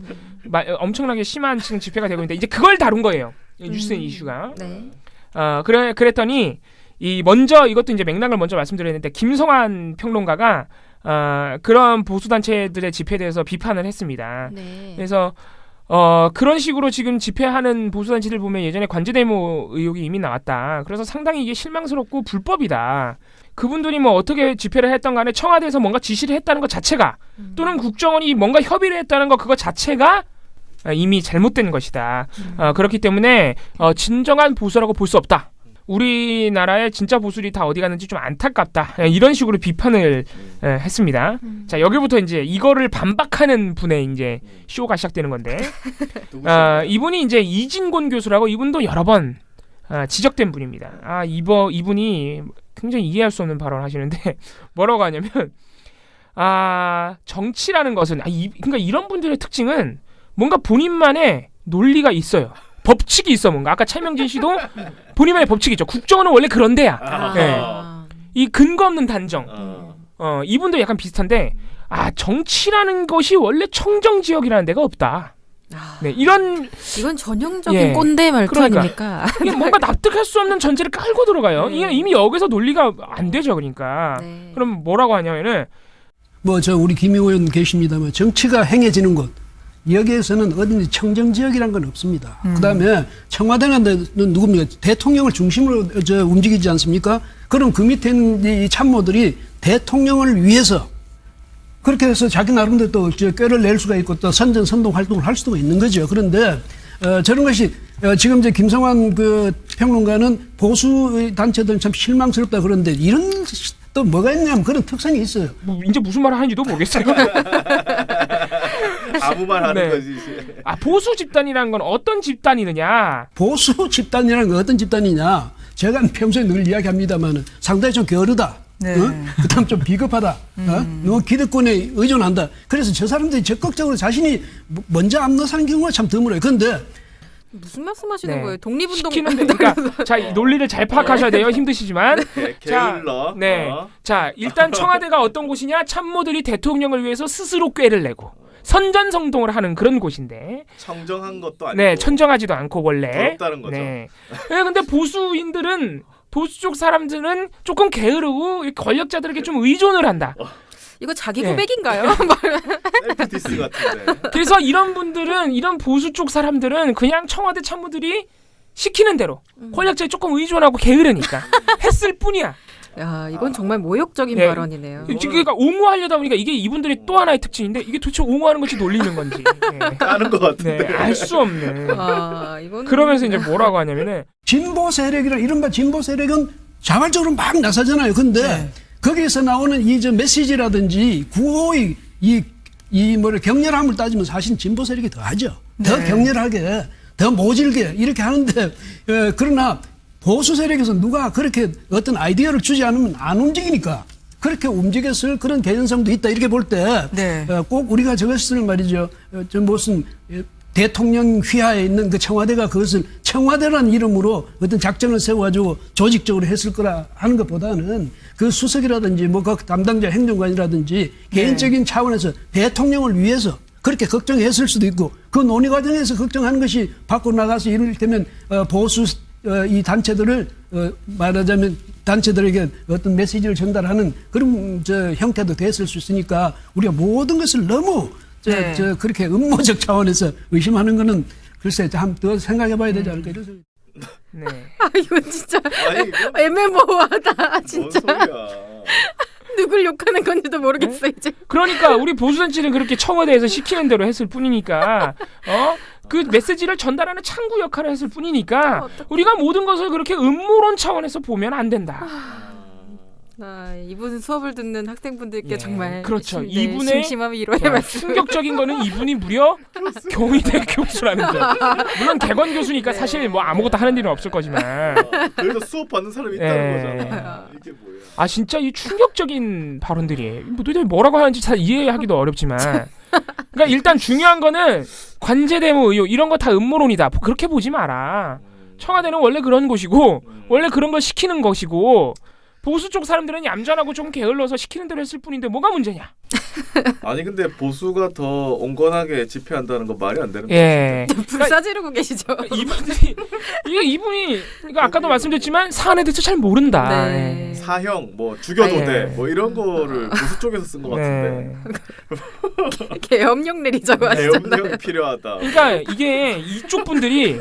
엄청나게 심한 지금 집회가 되고 있는데 이제 그걸 다룬 거예요. 뉴스앤 이슈가.
네.
그랬더니 먼저 이것도 이제 맥락을 먼저 말씀드렸는데 김성환 평론가가 그런 보수 단체들의 집회에 대해서 비판을 했습니다.
네.
그래서 그런 식으로 지금 집회하는 보수 단체들 보면 예전에 관제대모 의혹이 이미 나왔다. 그래서 상당히 이게 실망스럽고 불법이다. 그분들이 뭐 어떻게 집회를 했던 간에 청와대에서 뭔가 지시를 했다는 것 자체가 또는 국정원이 뭔가 협의를 했다는 것 그거 자체가 이미 잘못된 것이다. 그렇기 때문에 진정한 보수라고 볼 수 없다. 우리나라의 진짜 보수들이 다 어디 갔는지 좀 안타깝다. 이런 식으로 비판을 했습니다. 자, 여기부터 이제 이거를 반박하는 분의 이제 쇼가 시작되는 건데, 이분이 이제 이진곤 교수라고 이분도 여러 번 지적된 분입니다. 이분이 굉장히 이해할 수 없는 발언을 하시는데 뭐라고 하냐면, 정치라는 것은 그러니까 이런 분들의 특징은 뭔가 본인만의 논리가 있어요. 법칙이 있어 뭔가. 아까 차명진 씨도 본인만의 법칙이 있죠. 국정원은 원래 그런 데야. 네. 이 근거 없는 단정. 이분도 약간 비슷한데 정치라는 것이 원래 청정 지역이라는 데가 없다. 네, 이건
전형적인 꼰대 말투 아닙니까?
이게 뭔가 납득할 수 없는 전제를 깔고 들어가요. 이게 이미 여기서 논리가 안 되죠, 그러니까. 네. 그럼 뭐라고 하냐면은
우리 김 의원 계십니다만 정치가 행해지는 곳. 여기에서는 어딘지 청정지역이라는 건 없습니다. 그다음에 청와대는 누굽니까? 대통령을 중심으로 움직이지 않습니까? 그럼 그 밑에 있는 이 참모들이 대통령을 위해서 그렇게 해서 자기 나름대로 또 꾀를 낼 수가 있고 또 선전 선동 활동을 할 수도 있는 거죠. 그런데 저런 것이 지금 이제 김성환 그 평론가는 보수 단체들은 참 실망스럽다 그러는데 이런 또 뭐가 있냐면 그런 특성이 있어요.
이제 무슨 말을 하는지도 모르겠어요.
아무 말 하는 거지.
보수 집단이라는 건 어떤 집단이느냐?
보수 집단이라는 건 어떤 집단이냐? 제가 평소에 늘 이야기합니다만 상당히 좀 게으르다.
네.
그다음 좀 비겁하다. 너무 기득권에 의존한다. 그래서 저 사람들이 적극적으로 자신이 먼저 앞나서는 경우가 참 드물어요. 그런데
무슨 말씀하시는 거예요? 독립운동
시키는데 그러니까 자, 논리를 잘 파악하셔야 돼요. 힘드시지만.
게을러.
자, 일단 청와대가 어떤 곳이냐? 참모들이 대통령을 위해서 스스로 꾀를 내고 선전성동을 하는 그런 곳인데.
청정한 것도 아니고.
네, 천정하지도 않고 원래.
부럽다는 거죠.
네. 근데 보수 쪽 사람들은 조금 게으르고 권력자들에게 좀 의존을 한다.
이거 자기 고백인가요?
셀프 디스 같은데.
그래서 이런 보수 쪽 사람들은 그냥 청와대 참모들이 시키는 대로 권력자에 조금 의존하고 게으르니까 했을 뿐이야.
야, 이건 정말 모욕적인 발언이네요.
그러니까 옹호하려다 보니까 이게 이분들의 또 하나의 특징인데 이게 도대체 옹호하는 것이 놀리는 건지
까는 것 같은데
알 수 없는.
이건
그러면서 이제 뭐라고 하냐면은
진보 세력이라 이른바 진보 세력은 자발적으로 막 나서잖아요. 근데 거기에서 나오는 이 메시지라든지 구호의 격렬함을 따지면 사실 진보 세력이 더 하죠. 더 격렬하게, 더 모질게 이렇게 하는데 그러나 보수 세력에서 누가 그렇게 어떤 아이디어를 주지 않으면 안 움직이니까 그렇게 움직였을 그런 개연성도 있다 이렇게 볼 때 꼭 우리가 저것을 말이죠. 무슨 대통령 휘하에 있는 그 청와대가 그것을 청와대라는 이름으로 어떤 작전을 세워가지고 조직적으로 했을 거라 하는 것보다는 그 수석이라든지 그 담당자 행정관이라든지 개인적인 차원에서 대통령을 위해서 그렇게 걱정했을 수도 있고 그 논의 과정에서 걱정하는 것이 밖으로 나가서 이를테면 보수 이 단체들을 말하자면 단체들에게 어떤 메시지를 전달하는 그런 형태도 됐을 수 있으니까 우리가 모든 것을 너무 그렇게 음모적 차원에서 의심하는 것은 글쎄 한 더 생각해봐야 되지 않을까 이런 생각이.
네.
아 이건 진짜
아니,
애매모호하다 진짜.
뭔 소리야.
누굴 욕하는 건지도 모르겠어
네?
이제.
그러니까 우리 보수단체는 그렇게 청와대에서 시키는 대로 했을 뿐이니까 그 메시지를 전달하는 창구 역할을 했을 뿐이니까 우리가 모든 것을 그렇게 음모론 차원에서 보면 안 된다.
이분 수업을 듣는 학생분들께 정말
그렇죠.
네,
이분의
심심함이 위로의 말씀.
충격적인 거는 이분이 무려 경희대 교수라는 점. 물론 개건 교수니까 사실 뭐 아무것도 하는 일은 없을 거지만
그래도 수업 받는 사람이 있다는 거잖아. 이게 뭐야?
아 진짜 이 충격적인 발언들이 뭐 도대체 뭐라고 하는지 잘 이해하기도 어렵지만 그러니까 일단 중요한 거는 관제대모 의혹 이런 거 다 음모론이다. 그렇게 보지 마라. 청와대는 원래 그런 곳이고 원래 그런 걸 시키는 것이고 보수 쪽 사람들은 얌전하고 좀 게을러서 시키는 대로 했을 뿐인데 뭐가 문제냐?
아니 근데 보수가 더 온건하게 집회한다는 건 말이 안 되는 거죠.
예.
불사 지르고 계시죠.
이분이 이거 아까도 말씀드렸지만 사안에 대해서 잘 모른다.
네.
사형, 뭐 죽여도 돼, 뭐 이런 거를 보수 쪽에서 쓴 것 같은데.
계엄령 내리자고 하시잖아요.
계엄령이 필요하다.
그러니까 이게 이쪽 분들이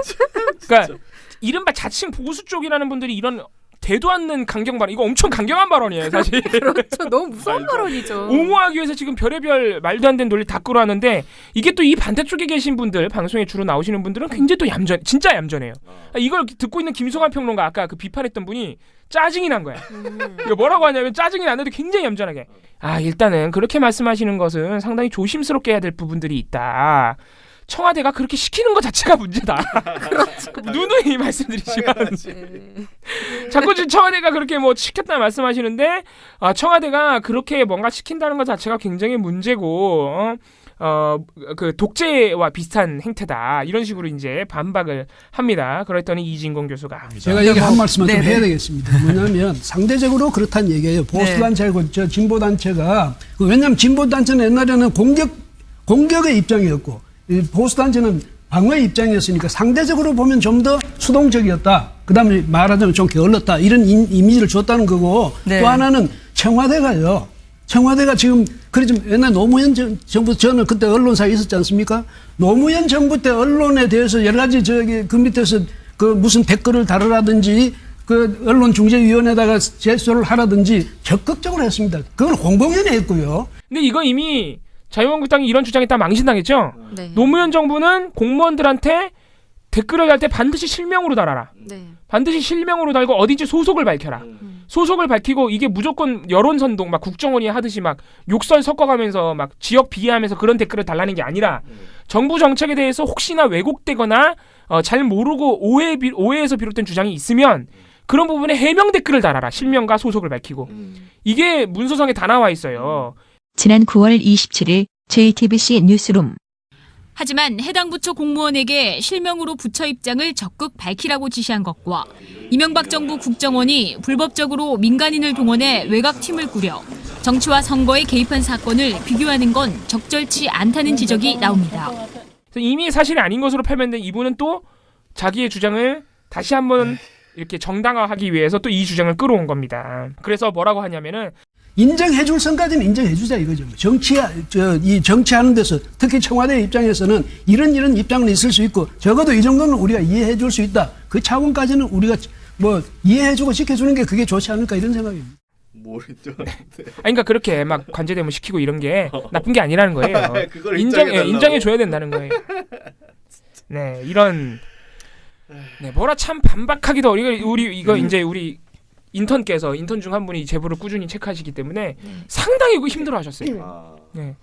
그러니까 이른바 자칭 보수 쪽이라는 분들이 이런 되도 않는 강경 발언 이거 엄청 강경한 발언이에요 사실.
그렇죠. 너무 무서운 발언이죠.
옹호하기 위해서 지금 별의별 말도 안 되는 논리 다 끌어왔는데 이게 또 이 반대쪽에 계신 분들 방송에 주로 나오시는 분들은 굉장히 또 진짜 얌전해요. 이걸 듣고 있는 김성환 평론가 아까 그 비판했던 분이 짜증이 난 거야. 이거 뭐라고 하냐면 짜증이 났는데 굉장히 얌전하게 일단은 그렇게 말씀하시는 것은 상당히 조심스럽게 해야 될 부분들이 있다. 청와대가 그렇게 시키는 것 자체가 문제다. 그렇죠. 누누이 말씀드리지만 자꾸 청와대가 그렇게 뭐 시켰다 말씀하시는데 청와대가 그렇게 뭔가 시킨다는 것 자체가 굉장히 문제고 그 독재와 비슷한 행태다 이런 식으로 이제 반박을 합니다. 그랬더니 이진공 교수가
제가 여기 한 말씀을 좀 해야 되겠습니다. 뭐냐면 상대적으로 그렇다는 얘기예요. 보수단체하고 진보단체가 왜냐하면 진보단체는 옛날에는 공격의 입장이었고 보수단체는 방어의 입장이었으니까 상대적으로 보면 좀 더 수동적이었다. 그 다음에 말하자면 좀 게을렀다. 이런 이미지를 줬다는 거고 또 하나는 청와대가요. 청와대가 지금 그러지만 옛날 노무현 정부 저는 그때 언론사에 있었지 않습니까? 노무현 정부 때 언론에 대해서 여러 가지 그 밑에서 그 무슨 댓글을 다루라든지 그 언론중재위원회에다가 제소를 하라든지 적극적으로 했습니다. 그건 공공연히 했고요.
근데 이거 이미 자유한국당이 이런 주장에 다 망신당했죠. 네. 노무현 정부는 공무원들한테 댓글을 달 때 반드시 실명으로 달아라. 네. 반드시 실명으로 달고 어딘지 소속을 밝혀라. 소속을 밝히고 이게 무조건 여론선동 막 국정원이 하듯이 막 욕설 섞어가면서 막 지역 비하하면서 그런 댓글을 달라는 게 아니라 정부 정책에 대해서 혹시나 왜곡되거나 잘 모르고 오해에서 비롯된 주장이 있으면 그런 부분에 해명 댓글을 달아라. 실명과 소속을 밝히고. 이게 문서상에 다 나와 있어요.
지난 9월 27일 JTBC 뉴스룸.
하지만 해당 부처 공무원에게 실명으로 부처 입장을 적극 밝히라고 지시한 것과 이명박 정부 국정원이 불법적으로 민간인을 동원해 외곽팀을 꾸려 정치와 선거에 개입한 사건을 비교하는 건 적절치 않다는 지적이 나옵니다.
이미 사실이 아닌 것으로 판명된 이분은 또 자기의 주장을 다시 한번 이렇게 정당화하기 위해서 또 이 주장을 끌어온 겁니다. 그래서 뭐라고 하냐면은
인정해줄 선까지는 인정해주자 이거죠. 이 정치하는 데서 특히 청와대 입장에서는 이런 입장은 있을 수 있고 적어도 이 정도는 우리가 이해해줄 수 있다. 그 차원까지는 우리가 뭐 이해해주고 지켜주는 게 그게 좋지 않을까 이런 생각입니다.
모르죠.
그러니까 그렇게 막 관제대모 시키고 이런 게 나쁜 게 아니라는 거예요. 인정해줘야 된다는 거예요. 네, 이런 뭐라 참 반박하기도 우리 인턴께서 인턴 중 한 분이 제보를 꾸준히 체크하시기 때문에 상당히 힘들어하셨어요. 네.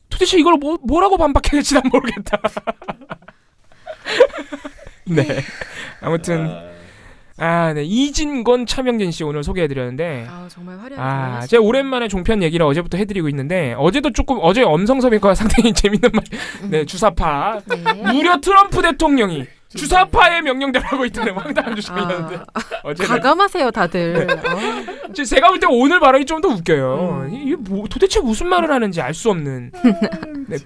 도대체 이걸 뭐라고 반박해야 될지 난 모르겠다. 네. 아무튼 네. 이진권 차명진 씨 오늘 소개해드렸는데
정말 화려하게
제가 오랜만에 종편 얘기를 어제부터 해드리고 있는데 어제 엄성섭이가 상당히 재밌는 말 주사파 무려 트럼프 대통령이 주사파의 명령대로 하고 있다는 황당한 주장이었는데
가감하세요 다들.
제가 볼 때 오늘 발언이 좀 더 웃겨요. 이게 도대체 무슨 말을 하는지 알 수 없는.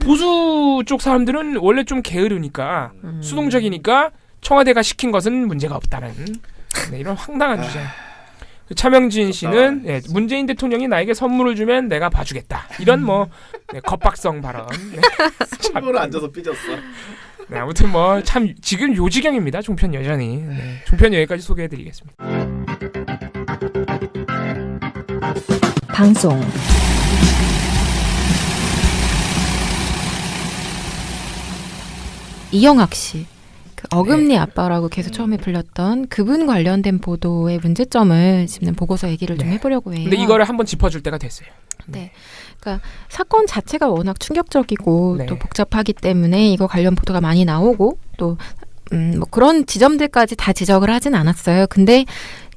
보수 쪽 사람들은 원래 좀 게으르니까 수동적이니까 청와대가 시킨 것은 문제가 없다는 이런 황당한 주장. 차명진 씨는 문재인 대통령이 나에게 선물을 주면 내가 봐주겠다. 이런 겁박성 발언.
친구로 앉아서 삐졌어.
네, 아무튼 뭐 참 지금 요 지경입니다. 종편 여전히. 네, 종편 여기까지 소개해드리겠습니다.
방송
이영학 씨, 그 어금니 아빠라고 계속 처음에 불렸던 그분 관련된 보도의 문제점을 짚는 보고서 얘기를 좀 해보려고 해요.
근데 이거를 한번 짚어줄 때가 됐어요.
네. 그러니까 사건 자체가 워낙 충격적이고 또 복잡하기 때문에 이거 관련 보도가 많이 나오고 또 뭐 그런 지점들까지 다 지적을 하진 않았어요. 근데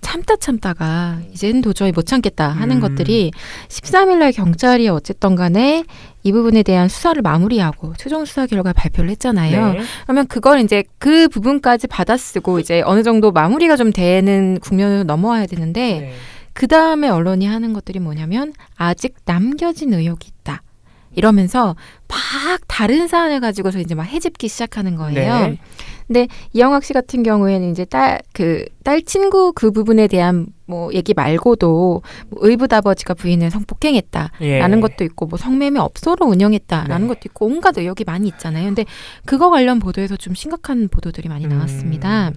참다가 이제는 도저히 못 참겠다 하는 것들이 13일 날 경찰이 어쨌든 간에 이 부분에 대한 수사를 마무리하고 최종 수사 결과 발표를 했잖아요.
네.
그러면 그걸 이제 그 부분까지 받아쓰고 이제 어느 정도 마무리가 좀 되는 국면으로 넘어와야 되는데 그 다음에 언론이 하는 것들이 뭐냐면 아직 남겨진 의혹이 있다. 이러면서 막 다른 사안을 가지고서 이제 막 해집기 시작하는 거예요.
네.
근데 이영학 씨 같은 경우에는 이제 딸 친구 그 부분에 대한 뭐 얘기 말고도 뭐 의붓아버지가 부인을 성폭행했다라는 것도 있고 뭐 성매매 업소로 운영했다라는 것도 있고 온갖 의혹이 많이 있잖아요. 근데 그거 관련 보도에서 좀 심각한 보도들이 많이 나왔습니다.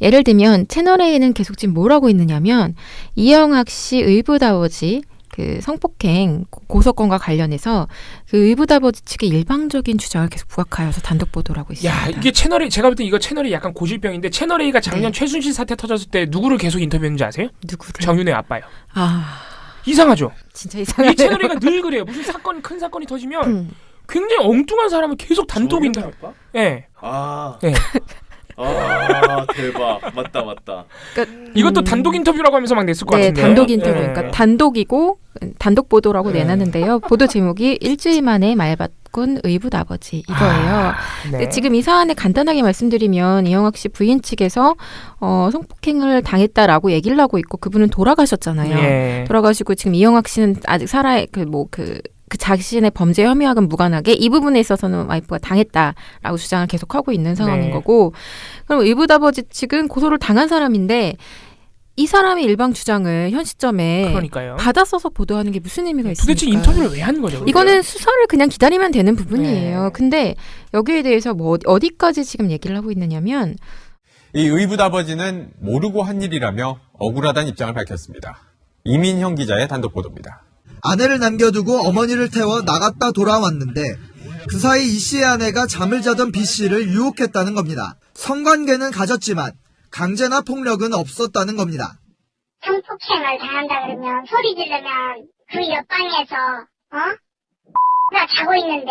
예를 들면 채널A는 계속 지금 뭘 하고 있느냐면 이영학 씨 의붓아버지 그 성폭행 고소건과 관련해서 그 의붓아버지 측의 일방적인 주장을 계속 부각하여서 단독 보도를 하고 있습니다.
야, 이게 채널A, 제가 볼 때 이거 채널A 약간 고질병인데 채널A가 작년 최순실 사태 터졌을 때 누구를 계속 인터뷰했는지 아세요?
누구를?
정윤회 아빠요.
아,
이상하죠?
진짜 이상해요.
이 채널A가 늘 그래요. 무슨 큰 사건이 터지면 굉장히 엉뚱한 사람을 계속 단독 인터뷰. 예.
아.
네.
아, 대박. 맞다.
그러니까,
이것도 단독 인터뷰라고 하면서 막 냈을 것 같은데.
단독 인터뷰. 그러니까 단독이고 단독 보도라고 내놨는데요. 보도 제목이 일주일 만에 말 바꾼 의붓아버지 이거예요. 근데 지금 이 사안을 간단하게 말씀드리면 이영학 씨 부인 측에서 성폭행을 당했다라고 얘기를 하고 있고 그분은 돌아가셨잖아요. 돌아가시고 지금 이영학 씨는 아직 그 자신의 범죄 혐의와는 무관하게 이 부분에 있어서는 와이프가 당했다라고 주장을 계속하고 있는 상황인 거고 그럼 의붓아버지 측은 고소를 당한 사람인데 이 사람의 일방 주장을 현 시점에 받아써서 보도하는 게 무슨 의미가 있습니까?
도대체 인터뷰를 왜 하는 거죠?
이거는 수사를 그냥 기다리면 되는 부분이에요. 근데 여기에 대해서 뭐 어디까지 지금 얘기를 하고 있느냐면
이 의붓아버지는 모르고 한 일이라며 억울하다는 입장을 밝혔습니다. 이민형 기자의 단독 보도입니다.
아내를 남겨두고 어머니를 태워 나갔다 돌아왔는데 그 사이 이 씨의 아내가 잠을 자던 B 씨를 유혹했다는 겁니다. 성관계는 가졌지만 강제나 폭력은 없었다는 겁니다.
성폭행을 당한다 그러면 소리 지르면 그 옆방에서 나 자고 있는데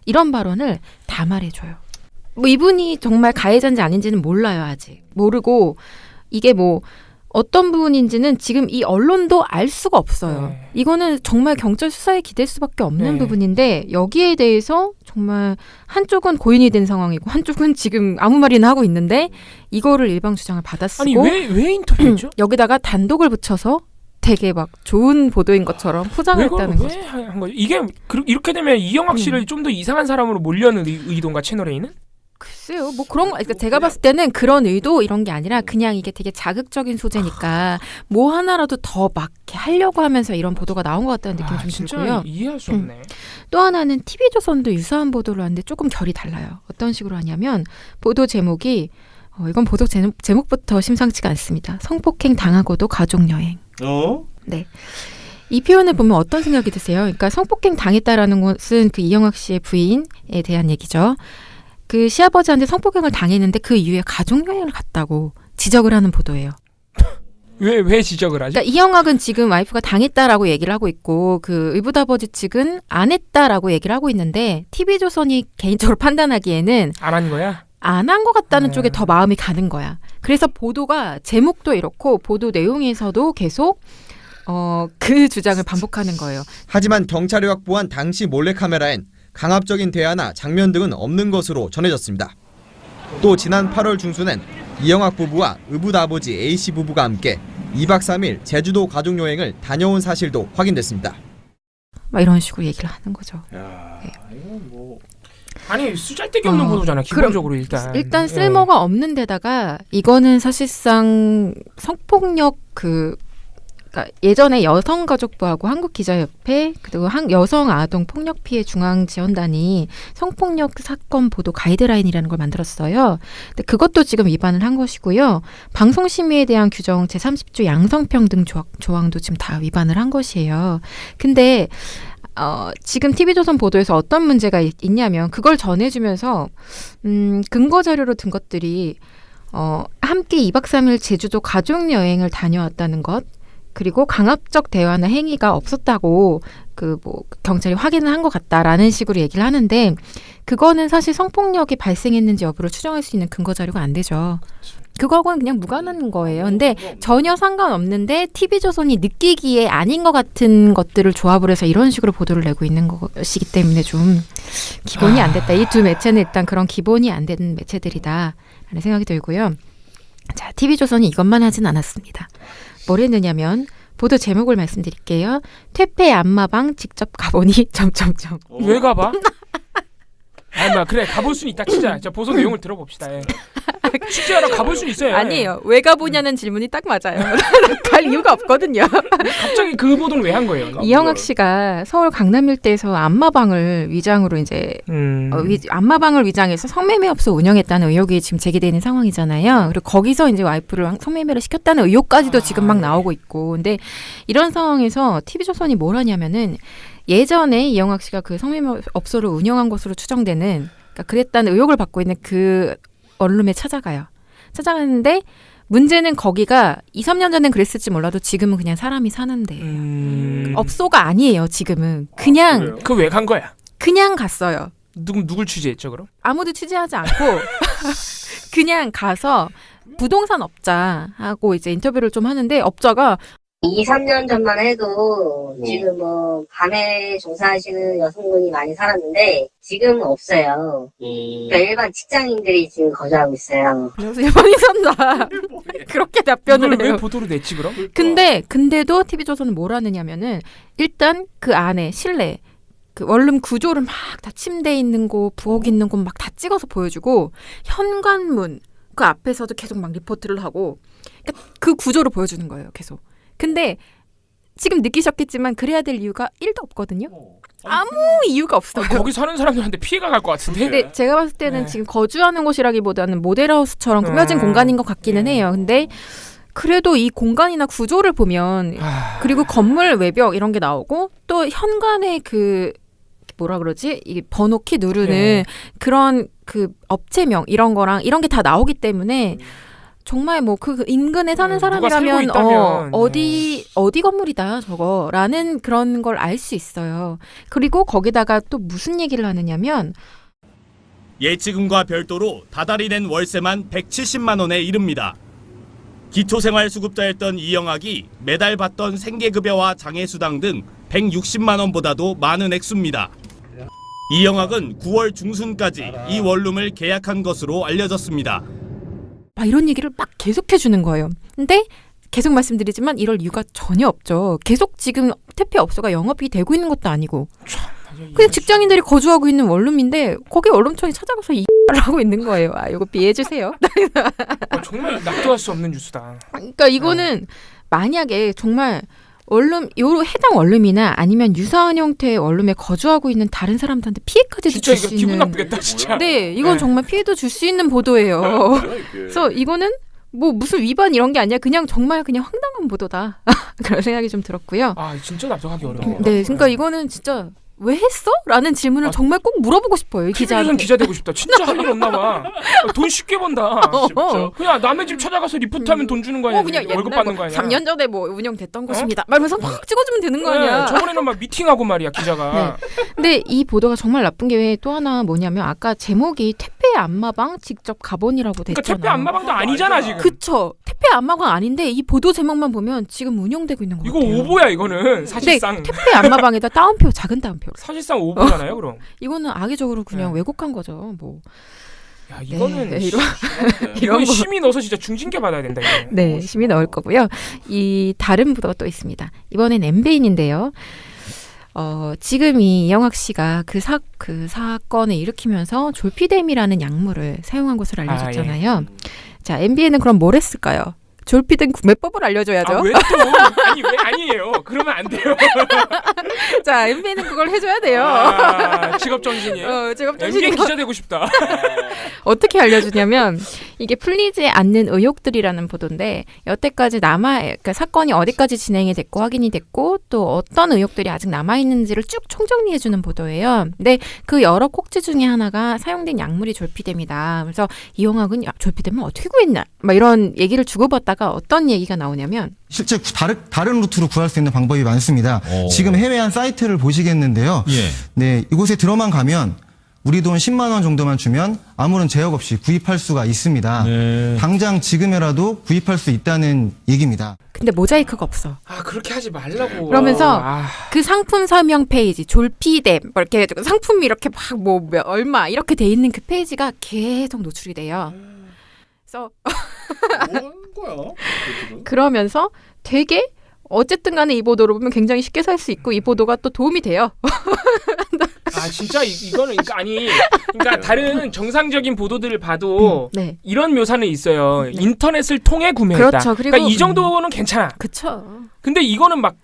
이런 발언을 다 말해줘요. 뭐 이분이 정말 가해자인지 아닌지는 몰라요. 아직 모르고 이게 뭐 어떤 부분인지는 지금 이 언론도 알 수가 없어요. 이거는 정말 경찰 수사에 기댈 수밖에 없는 부분인데 여기에 대해서 정말 한쪽은 고인이 된 상황이고 한쪽은 지금 아무 말이나 하고 있는데 이거를 일방 주장을 받아쓰고
아니 왜 인터뷰했죠?
여기다가 단독을 붙여서 되게 막 좋은 보도인 것처럼 포장을 했다는 거죠.
왜 한 거죠? 이게 이렇게 되면 이영학 씨를 좀 더 이상한 사람으로 몰려는 의도인가 채널A는?
글쎄요, 뭐 그런 거, 그러니까 제가 봤을 때는 그런 의도 이런 게 아니라 그냥 이게 되게 자극적인 소재니까 뭐 하나라도 더 막 하려고 하면서 이런 보도가 나온 것 같다는 느낌이 좀
진짜
들고요.
이해할 수 없네.
또 하나는 TV조선도 유사한 보도를 하는데 조금 결이 달라요. 어떤 식으로 하냐면 보도 제목이 이건 보도 제목부터 심상치가 않습니다. 성폭행 당하고도 가족여행. 네. 이 표현을 보면 어떤 생각이 드세요? 그러니까 성폭행 당했다라는 것은 그 이영학 씨의 부인에 대한 얘기죠. 그 시아버지한테 성폭행을 당했는데 그 이후에 가족여행을 갔다고 지적을 하는 보도예요.
왜 지적을 하죠?
그러니까 이영학은 지금 와이프가 당했다라고 얘기를 하고 있고 그 의붓아버지 측은 안 했다라고 얘기를 하고 있는데 TV조선이 개인적으로 판단하기에는
안 한 거야?
안 한 것 같다는 쪽에 더 마음이 가는 거야. 그래서 보도가 제목도 이렇고 보도 내용에서도 계속 그 주장을 반복하는 거예요.
하지만 경찰이 확보한 당시 몰래카메라엔 강압적인 대화나 장면 등은 없는 것으로 전해졌습니다. 또 지난 8월 중순엔 이영학 부부와 의붓아버지 A씨 부부가 함께 2박 3일 제주도 가족여행을 다녀온 사실도 확인됐습니다.
막 이런 식으로 얘기를 하는 거죠.
야, 이건 뭐
아니 쓰잘데기 없는 보도잖아. 기본적으로
일단 쓸모가 없는 데다가 이거는 사실상 성폭력 그러니까 예전에 여성가족부하고 한국기자협회 그리고 여성아동폭력피해중앙지원단이 성폭력 사건 보도 가이드라인이라는 걸 만들었어요. 근데 그것도 지금 위반을 한 것이고요. 방송심의에 대한 규정 제30조 양성평등 조항도 지금 다 위반을 한 것이에요. 근데 지금 TV조선 보도에서 어떤 문제가 있냐면 그걸 전해주면서 근거 자료로 든 것들이 함께 2박 3일 제주도 가족여행을 다녀왔다는 것 그리고 강압적 대화나 행위가 없었다고 경찰이 확인을 한 것 같다라는 식으로 얘기를 하는데 그거는 사실 성폭력이 발생했는지 여부를 추정할 수 있는 근거 자료가 안 되죠. 그거하고는 그냥 무관한 거예요. 근데 전혀 상관없는데 TV조선이 느끼기에 아닌 것 같은 것들을 조합을 해서 이런 식으로 보도를 내고 있는 것이기 때문에 좀 기본이 안 됐다. 이 두 매체는 일단 그런 기본이 안 되는 매체들이다 라는 생각이 들고요. 자, TV조선이 이것만 하진 않았습니다. 뭘 했느냐면 보도 제목을 말씀드릴게요. 퇴폐 안마방 직접 가보니 점점점.
왜 가봐? 그래 가볼 수는 있다 치자. 자, 보도 내용을 들어봅시다. 예. 취재하러 가볼 수는 있어요.
아니에요. 왜 가보냐는 질문이 딱 맞아요. 갈 이유가 없거든요.
갑자기 그 보도는 왜 한 거예요?
이영학 씨가 서울 강남 일대에서 안마방을 위장으로 이제 안마방을 위장해서 성매매업소 운영했다는 의혹이 지금 제기되는 상황이잖아요. 그리고 거기서 이제 와이프를 성매매를 시켰다는 의혹까지도 지금 막 나오고 있고. 근데 이런 상황에서 TV조선이 뭘 하냐면은 예전에 이영학 씨가 그 성매매 업소를 운영한 것으로 추정되는 그러니까 그랬다는 의혹을 받고 있는 그 원룸에 찾아가는데 문제는 거기가 2, 3년 전엔 그랬을지 몰라도 지금은 그냥 사람이 사는데 업소가 아니에요. 지금은 그냥
그 왜 간 거야?
그냥 갔어요.
누굴 취재했죠 그럼?
아무도 취재하지 않고 그냥 가서 부동산 업자하고 이제 인터뷰를 좀 하는데 업자가
2, 3년 전만 해도 지금 밤에 종사하시는 여성분이 많이 살았는데 지금은 없어요. 그러니까 일반 직장인들이 지금 거주하고 있어요.
그래서 일본이 산다. 그렇게 답변을 해요.
왜 보도로 냈지 그럼?
근데도 TV조선은 뭘 하느냐면은 일단 그 안에 실내 그 원룸 구조를 막 다 침대 있는 곳, 부엌 있는 곳 막 다 찍어서 보여주고 현관문 그 앞에서도 계속 막 리포트를 하고 그러니까 그 구조를 보여주는 거예요. 계속. 근데 지금 느끼셨겠지만 그래야 될 이유가 1도 없거든요. 아무 이유가 없어요.
거기 사는 사람들한테 피해가 갈 것 같은데.
근데 제가 봤을 때는 지금 거주하는 곳이라기보다는 모델하우스처럼 꾸며진 공간인 것 같기는 해요. 근데 그래도 이 공간이나 구조를 보면 그리고 건물 외벽 이런 게 나오고 또 현관에 그 뭐라 그러지? 이 번호키 누르는 그런 그 업체명 이런 거랑 이런 게 다 나오기 때문에 정말 뭐 그 인근에 사는 사람이라면 어디 건물이다 저거라는 그런 걸 알 수 있어요. 그리고 거기다가 또 무슨 얘기를 하느냐면
예치금과 별도로 다달이 낸 월세만 170만 원에 이릅니다. 기초생활수급자였던 이영학이 매달 받던 생계급여와 장애수당 등 160만 원보다도 많은 액수입니다. 이영학은 9월 중순까지 이 원룸을 계약한 것으로 알려졌습니다.
이런 얘기를 막 계속 해주는 거예요. 근데 계속 말씀드리지만 이럴 이유가 전혀 없죠. 계속 지금 퇴폐업소가 영업이 되고 있는 것도 아니고 그냥 직장인들이 거주하고 있는 원룸인데 거기 원룸청이 찾아가서 이 하고 있는 거예요. 이거 비해해 주세요.
정말 납득할 수 없는 뉴스다.
그러니까 이거는 만약에 정말 원룸, 해당 원룸이나 아니면 유사한 형태의 원룸에 거주하고 있는 다른 사람들한테 피해까지도 줄 수 있는.
기분 나쁘겠다 진짜.
네, 이건 정말 피해도 줄 수 있는 보도예요. 그래서 이거는 뭐 무슨 위반 이런 게 아니야. 그냥 정말 그냥 황당한 보도다. 그런 생각이 좀 들었고요.
진짜 납득하기 어려워.
네, 그러니까 이거는 진짜 왜 했어? 라는 질문을 정말 꼭 물어보고 싶어요. 이
기자한테. 기자 되고 싶다. 진짜 할 일 없나 봐. 돈 쉽게 번다. 그냥 남의 집 찾아가서 리포트하면 돈 주는 거 아니야?
그냥
월급 받는 거 아니야?
3년 전에 뭐 운영됐던 곳입니다. 말면서 막 찍어주면 되는 거 아니야?
저번에는 막 미팅하고 말이야 기자가.
근데 이 보도가 정말 나쁜 게 또 하나 뭐냐면 아까 제목이 퇴폐 안마방 직접 가본이라고 됐잖아요.
그러니까 퇴폐 안마방도 아니잖아 지금.
그쵸. 퇴폐 안마방 아닌데 이 보도 제목만 보면 지금 운영되고 있는 거 같아요.
이거 오보야 이거는 사실상.
근데 퇴폐 안마방에다 따옴표 작은 따옴표.
사실상 오보잖아요, 그럼.
이거는 악의적으로 그냥 왜곡한 거죠. 뭐.
야, 이거는
이런
심의 넣어서 진짜 중징계 받아야 된다. 이거.
네, 심의 넣을 거고요. 이 다른 보도가 또 있습니다. 이번엔 MBN인데요. 지금 이 이영학 씨가 그 사건을 일으키면서 졸피뎀이라는 약물을 사용한 것으로 알려졌잖아요. 자, MBN은 그럼 뭘 했을까요? 졸피뎀 구매법을 알려줘야죠.
아, 왜 또? 아니 왜 아니에요? 그러면 안 돼요.
자, MBN은 그걸 해줘야 돼요.
아, 직업 정신이에요.
직업 정신.
MBN 기자 되고 싶다.
어떻게 알려주냐면 이게 풀리지 않는 의혹들이라는 보도인데 여태까지 그러니까 사건이 어디까지 진행이 됐고 확인이 됐고 또 어떤 의혹들이 아직 남아 있는지를 쭉 총정리해주는 보도예요. 근데 그 여러 꼭지 중에 하나가 사용된 약물이 졸피뎀이다. 그래서 이용학은 졸피뎀을 어떻게 구했나? 막 이런 얘기를 주고받다가 어떤 얘기가 나오냐면
실제 다른 루트로 구할 수 있는 방법이 많습니다. 지금 해외 한 사이트를 보시겠는데요. 네, 이곳에 들어만 가면 우리 돈 10만 원 정도만 주면 아무런 제약 없이 구입할 수가 있습니다. 당장 지금이라도 구입할 수 있다는 얘기입니다.
근데 모자이크가 없어.
아, 그렇게 하지 말라고.
그러면서 그 상품 설명 페이지 졸피뎀 뭐 이렇게 상품이 이렇게 막 뭐 얼마 이렇게 돼 있는 그 페이지가 계속 노출이 돼요. 그래서
뭔 거야?
그러면서 되게 어쨌든 간에 이 보도를 보면 굉장히 쉽게 살 수 있고 이 보도가 또 도움이 돼요.
아 진짜 이거는 그러니까 다른 정상적인 보도들을 봐도
네.
이런 묘사는 있어요. 인터넷을 통해 구매했다.
그렇죠. 그리고
그러니까 이 정도는 괜찮아.
그렇죠.
근데 이거는 막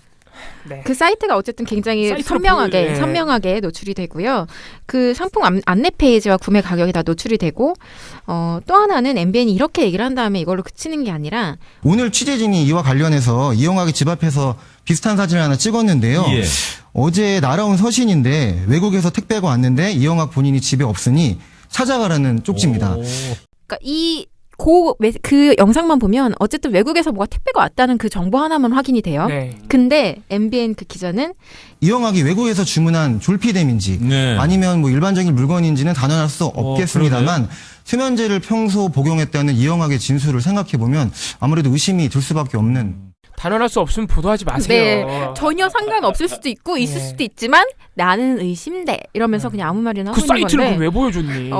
그 사이트가 어쨌든 굉장히 선명하게 노출이 되고요. 그 상품 안내 페이지와 구매 가격이 다 노출이 되고 또 하나는 MBN이 이렇게 얘기를 한 다음에 이걸로 그치는 게 아니라
오늘 취재진이 이와 관련해서 이용학의 집 앞에서 비슷한 사진을 하나 찍었는데요. 어제 날아온 서신인데 외국에서 택배가 왔는데 이용학 본인이 집에 없으니 찾아가라는 쪽지입니다.
그러니까 그 영상만 보면 어쨌든 외국에서 뭐가 택배가 왔다는 그 정보 하나만 확인이 돼요.
네.
근데 MBN 그 기자는
이용학이 외국에서 주문한 졸피뎀인지 아니면 뭐 일반적인 물건인지는 단언할 수 없겠습니다만 수면제를 평소 복용했다는 이용학의 진술을 생각해보면 아무래도 의심이 들 수밖에 없는.
단언할 수 없으면 보도하지 마세요.
네, 전혀 상관없을 수도 있고 있을 수도 있지만 나는 의심돼 이러면서 그냥 아무 말이나 하고 있는 건데.
그 사이트를 왜 보여줬니?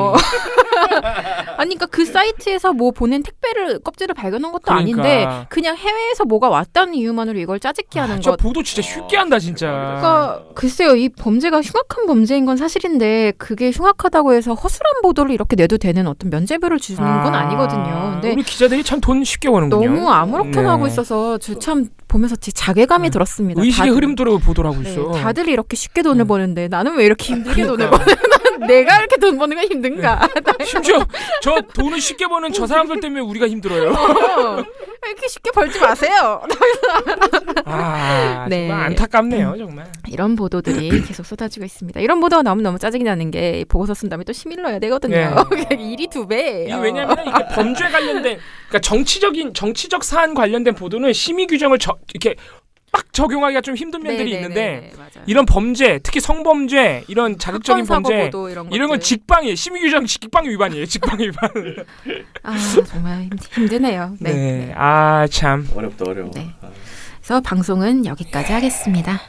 아니 그러니까 그 사이트에서 뭐 보낸 택배를 껍질을 발견한 것도 아닌데 그냥 해외에서 뭐가 왔다는 이유만으로 이걸 짜집기 하는 것.
보도 진짜 쉽게 한다 진짜.
그러니까 글쎄요, 이 범죄가 흉악한 범죄인 건 사실인데 그게 흉악하다고 해서 허술한 보도를 이렇게 내도 되는 어떤 면죄부를 주는 건 아니거든요. 근데
우리 기자들이 참 돈 쉽게 버는군요.
너무 아무렇게나 하고 있어서 저 참 보면서 제 자괴감이 들었습니다.
의식의 흐름대로 보도를 하고 있어.
다들 이렇게 쉽게 돈을 버는데 나는 왜 이렇게 힘들게 돈을 버는? 내가 이렇게 돈 버는 건 힘든가?
심지어 저 돈을 쉽게 버는 저 사람들 때문에 우리가 힘들어요.
이렇게 쉽게 벌지 마세요.
정말 안타깝네요, 정말.
이런 보도들이 계속 쏟아지고 있습니다. 이런 보도가 나오면 너무 짜증이 나는 게 보고서 쓴 다음에 또 시밀 넣어야 되거든요. 일이 2배.
왜냐하면 이게 범죄 관련된, 그러니까 정치적 사안 관련된 보도는 심의 규정을 이렇게 빡 적용하기가 좀 힘든 면들이 있는데 이런 범죄, 특히 성범죄, 이런 자극적인 범죄 이런 건 직방이에요. 심의 규정 직방 위반이에요. 직방 위반.
정말 힘드네요.
네. 참
어려워.
네. 그래서 방송은 여기까지 하겠습니다.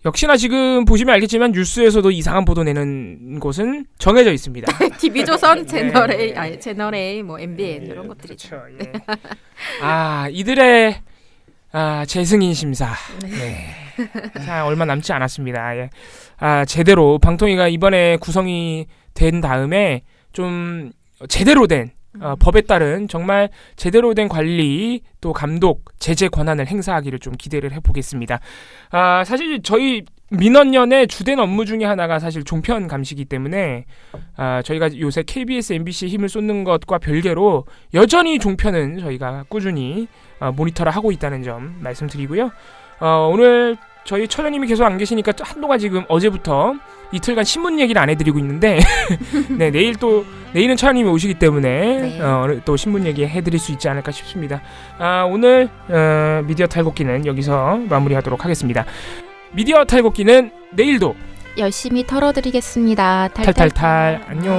역시나 지금 보시면 알겠지만 뉴스에서도 이상한 보도 내는 곳은 정해져 있습니다.
TV조선, 채널A, 뭐 MBN 이런 것들이죠.
그렇죠. 이들의 재승인 심사. 자, 얼마 남지 않았습니다. 제대로 방통위가 이번에 구성이 된 다음에 좀 제대로 된 법에 따른 정말 제대로 된 관리 또 감독 제재 권한을 행사하기를 좀 기대를 해보겠습니다. 사실 저희 민원연의 주된 업무 중에 하나가 사실 종편 감시이기 때문에 저희가 요새 KBS, MBC에 힘을 쏟는 것과 별개로 여전히 종편은 저희가 꾸준히 모니터를 하고 있다는 점 말씀드리고요. 오늘 저희 처장님이 계속 안 계시니까 한동안 지금 어제부터 이틀간 신문 얘기를 안 해드리고 있는데 네, 내일은 처장님이 오시기 때문에 또 신문 얘기 해드릴 수 있지 않을까 싶습니다. 오늘 미디어 탈곡기는 여기서 마무리하도록 하겠습니다. 미디어 탈곡기는 내일도
열심히 털어드리겠습니다.
탈탈탈 안녕.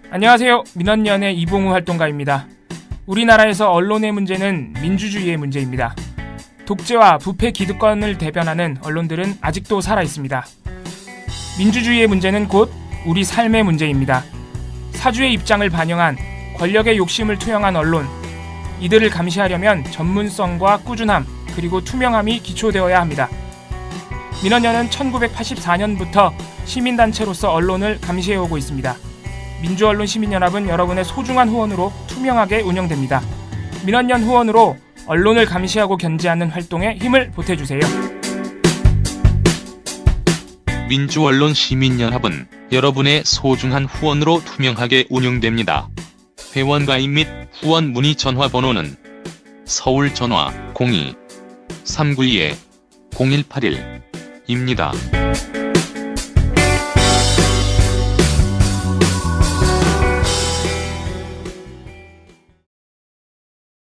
안녕하세요. 민원연의 이봉우 활동가입니다. 우리나라에서 언론의 문제는 민주주의의 문제입니다. 독재와 부패 기득권을 대변하는 언론들은 아직도 살아있습니다. 민주주의의 문제는 곧 우리 삶의 문제입니다. 사주의 입장을 반영한 권력의 욕심을 투영한 언론, 이들을 감시하려면 전문성과 꾸준함 그리고 투명함이 기초되어야 합니다. 민원연은 1984년부터 시민단체로서 언론을 감시해오고 있습니다. 민주언론시민연합은 여러분의 소중한 후원으로 투명하게 운영됩니다. 민원연 후원으로 언론을 감시하고 견제하는 활동에 힘을 보태주세요.
민주언론시민연합은 여러분의 소중한 후원으로 투명하게 운영됩니다. 회원 가입 및 후원 문의 전화번호는 서울 전화 02-392-0181입니다.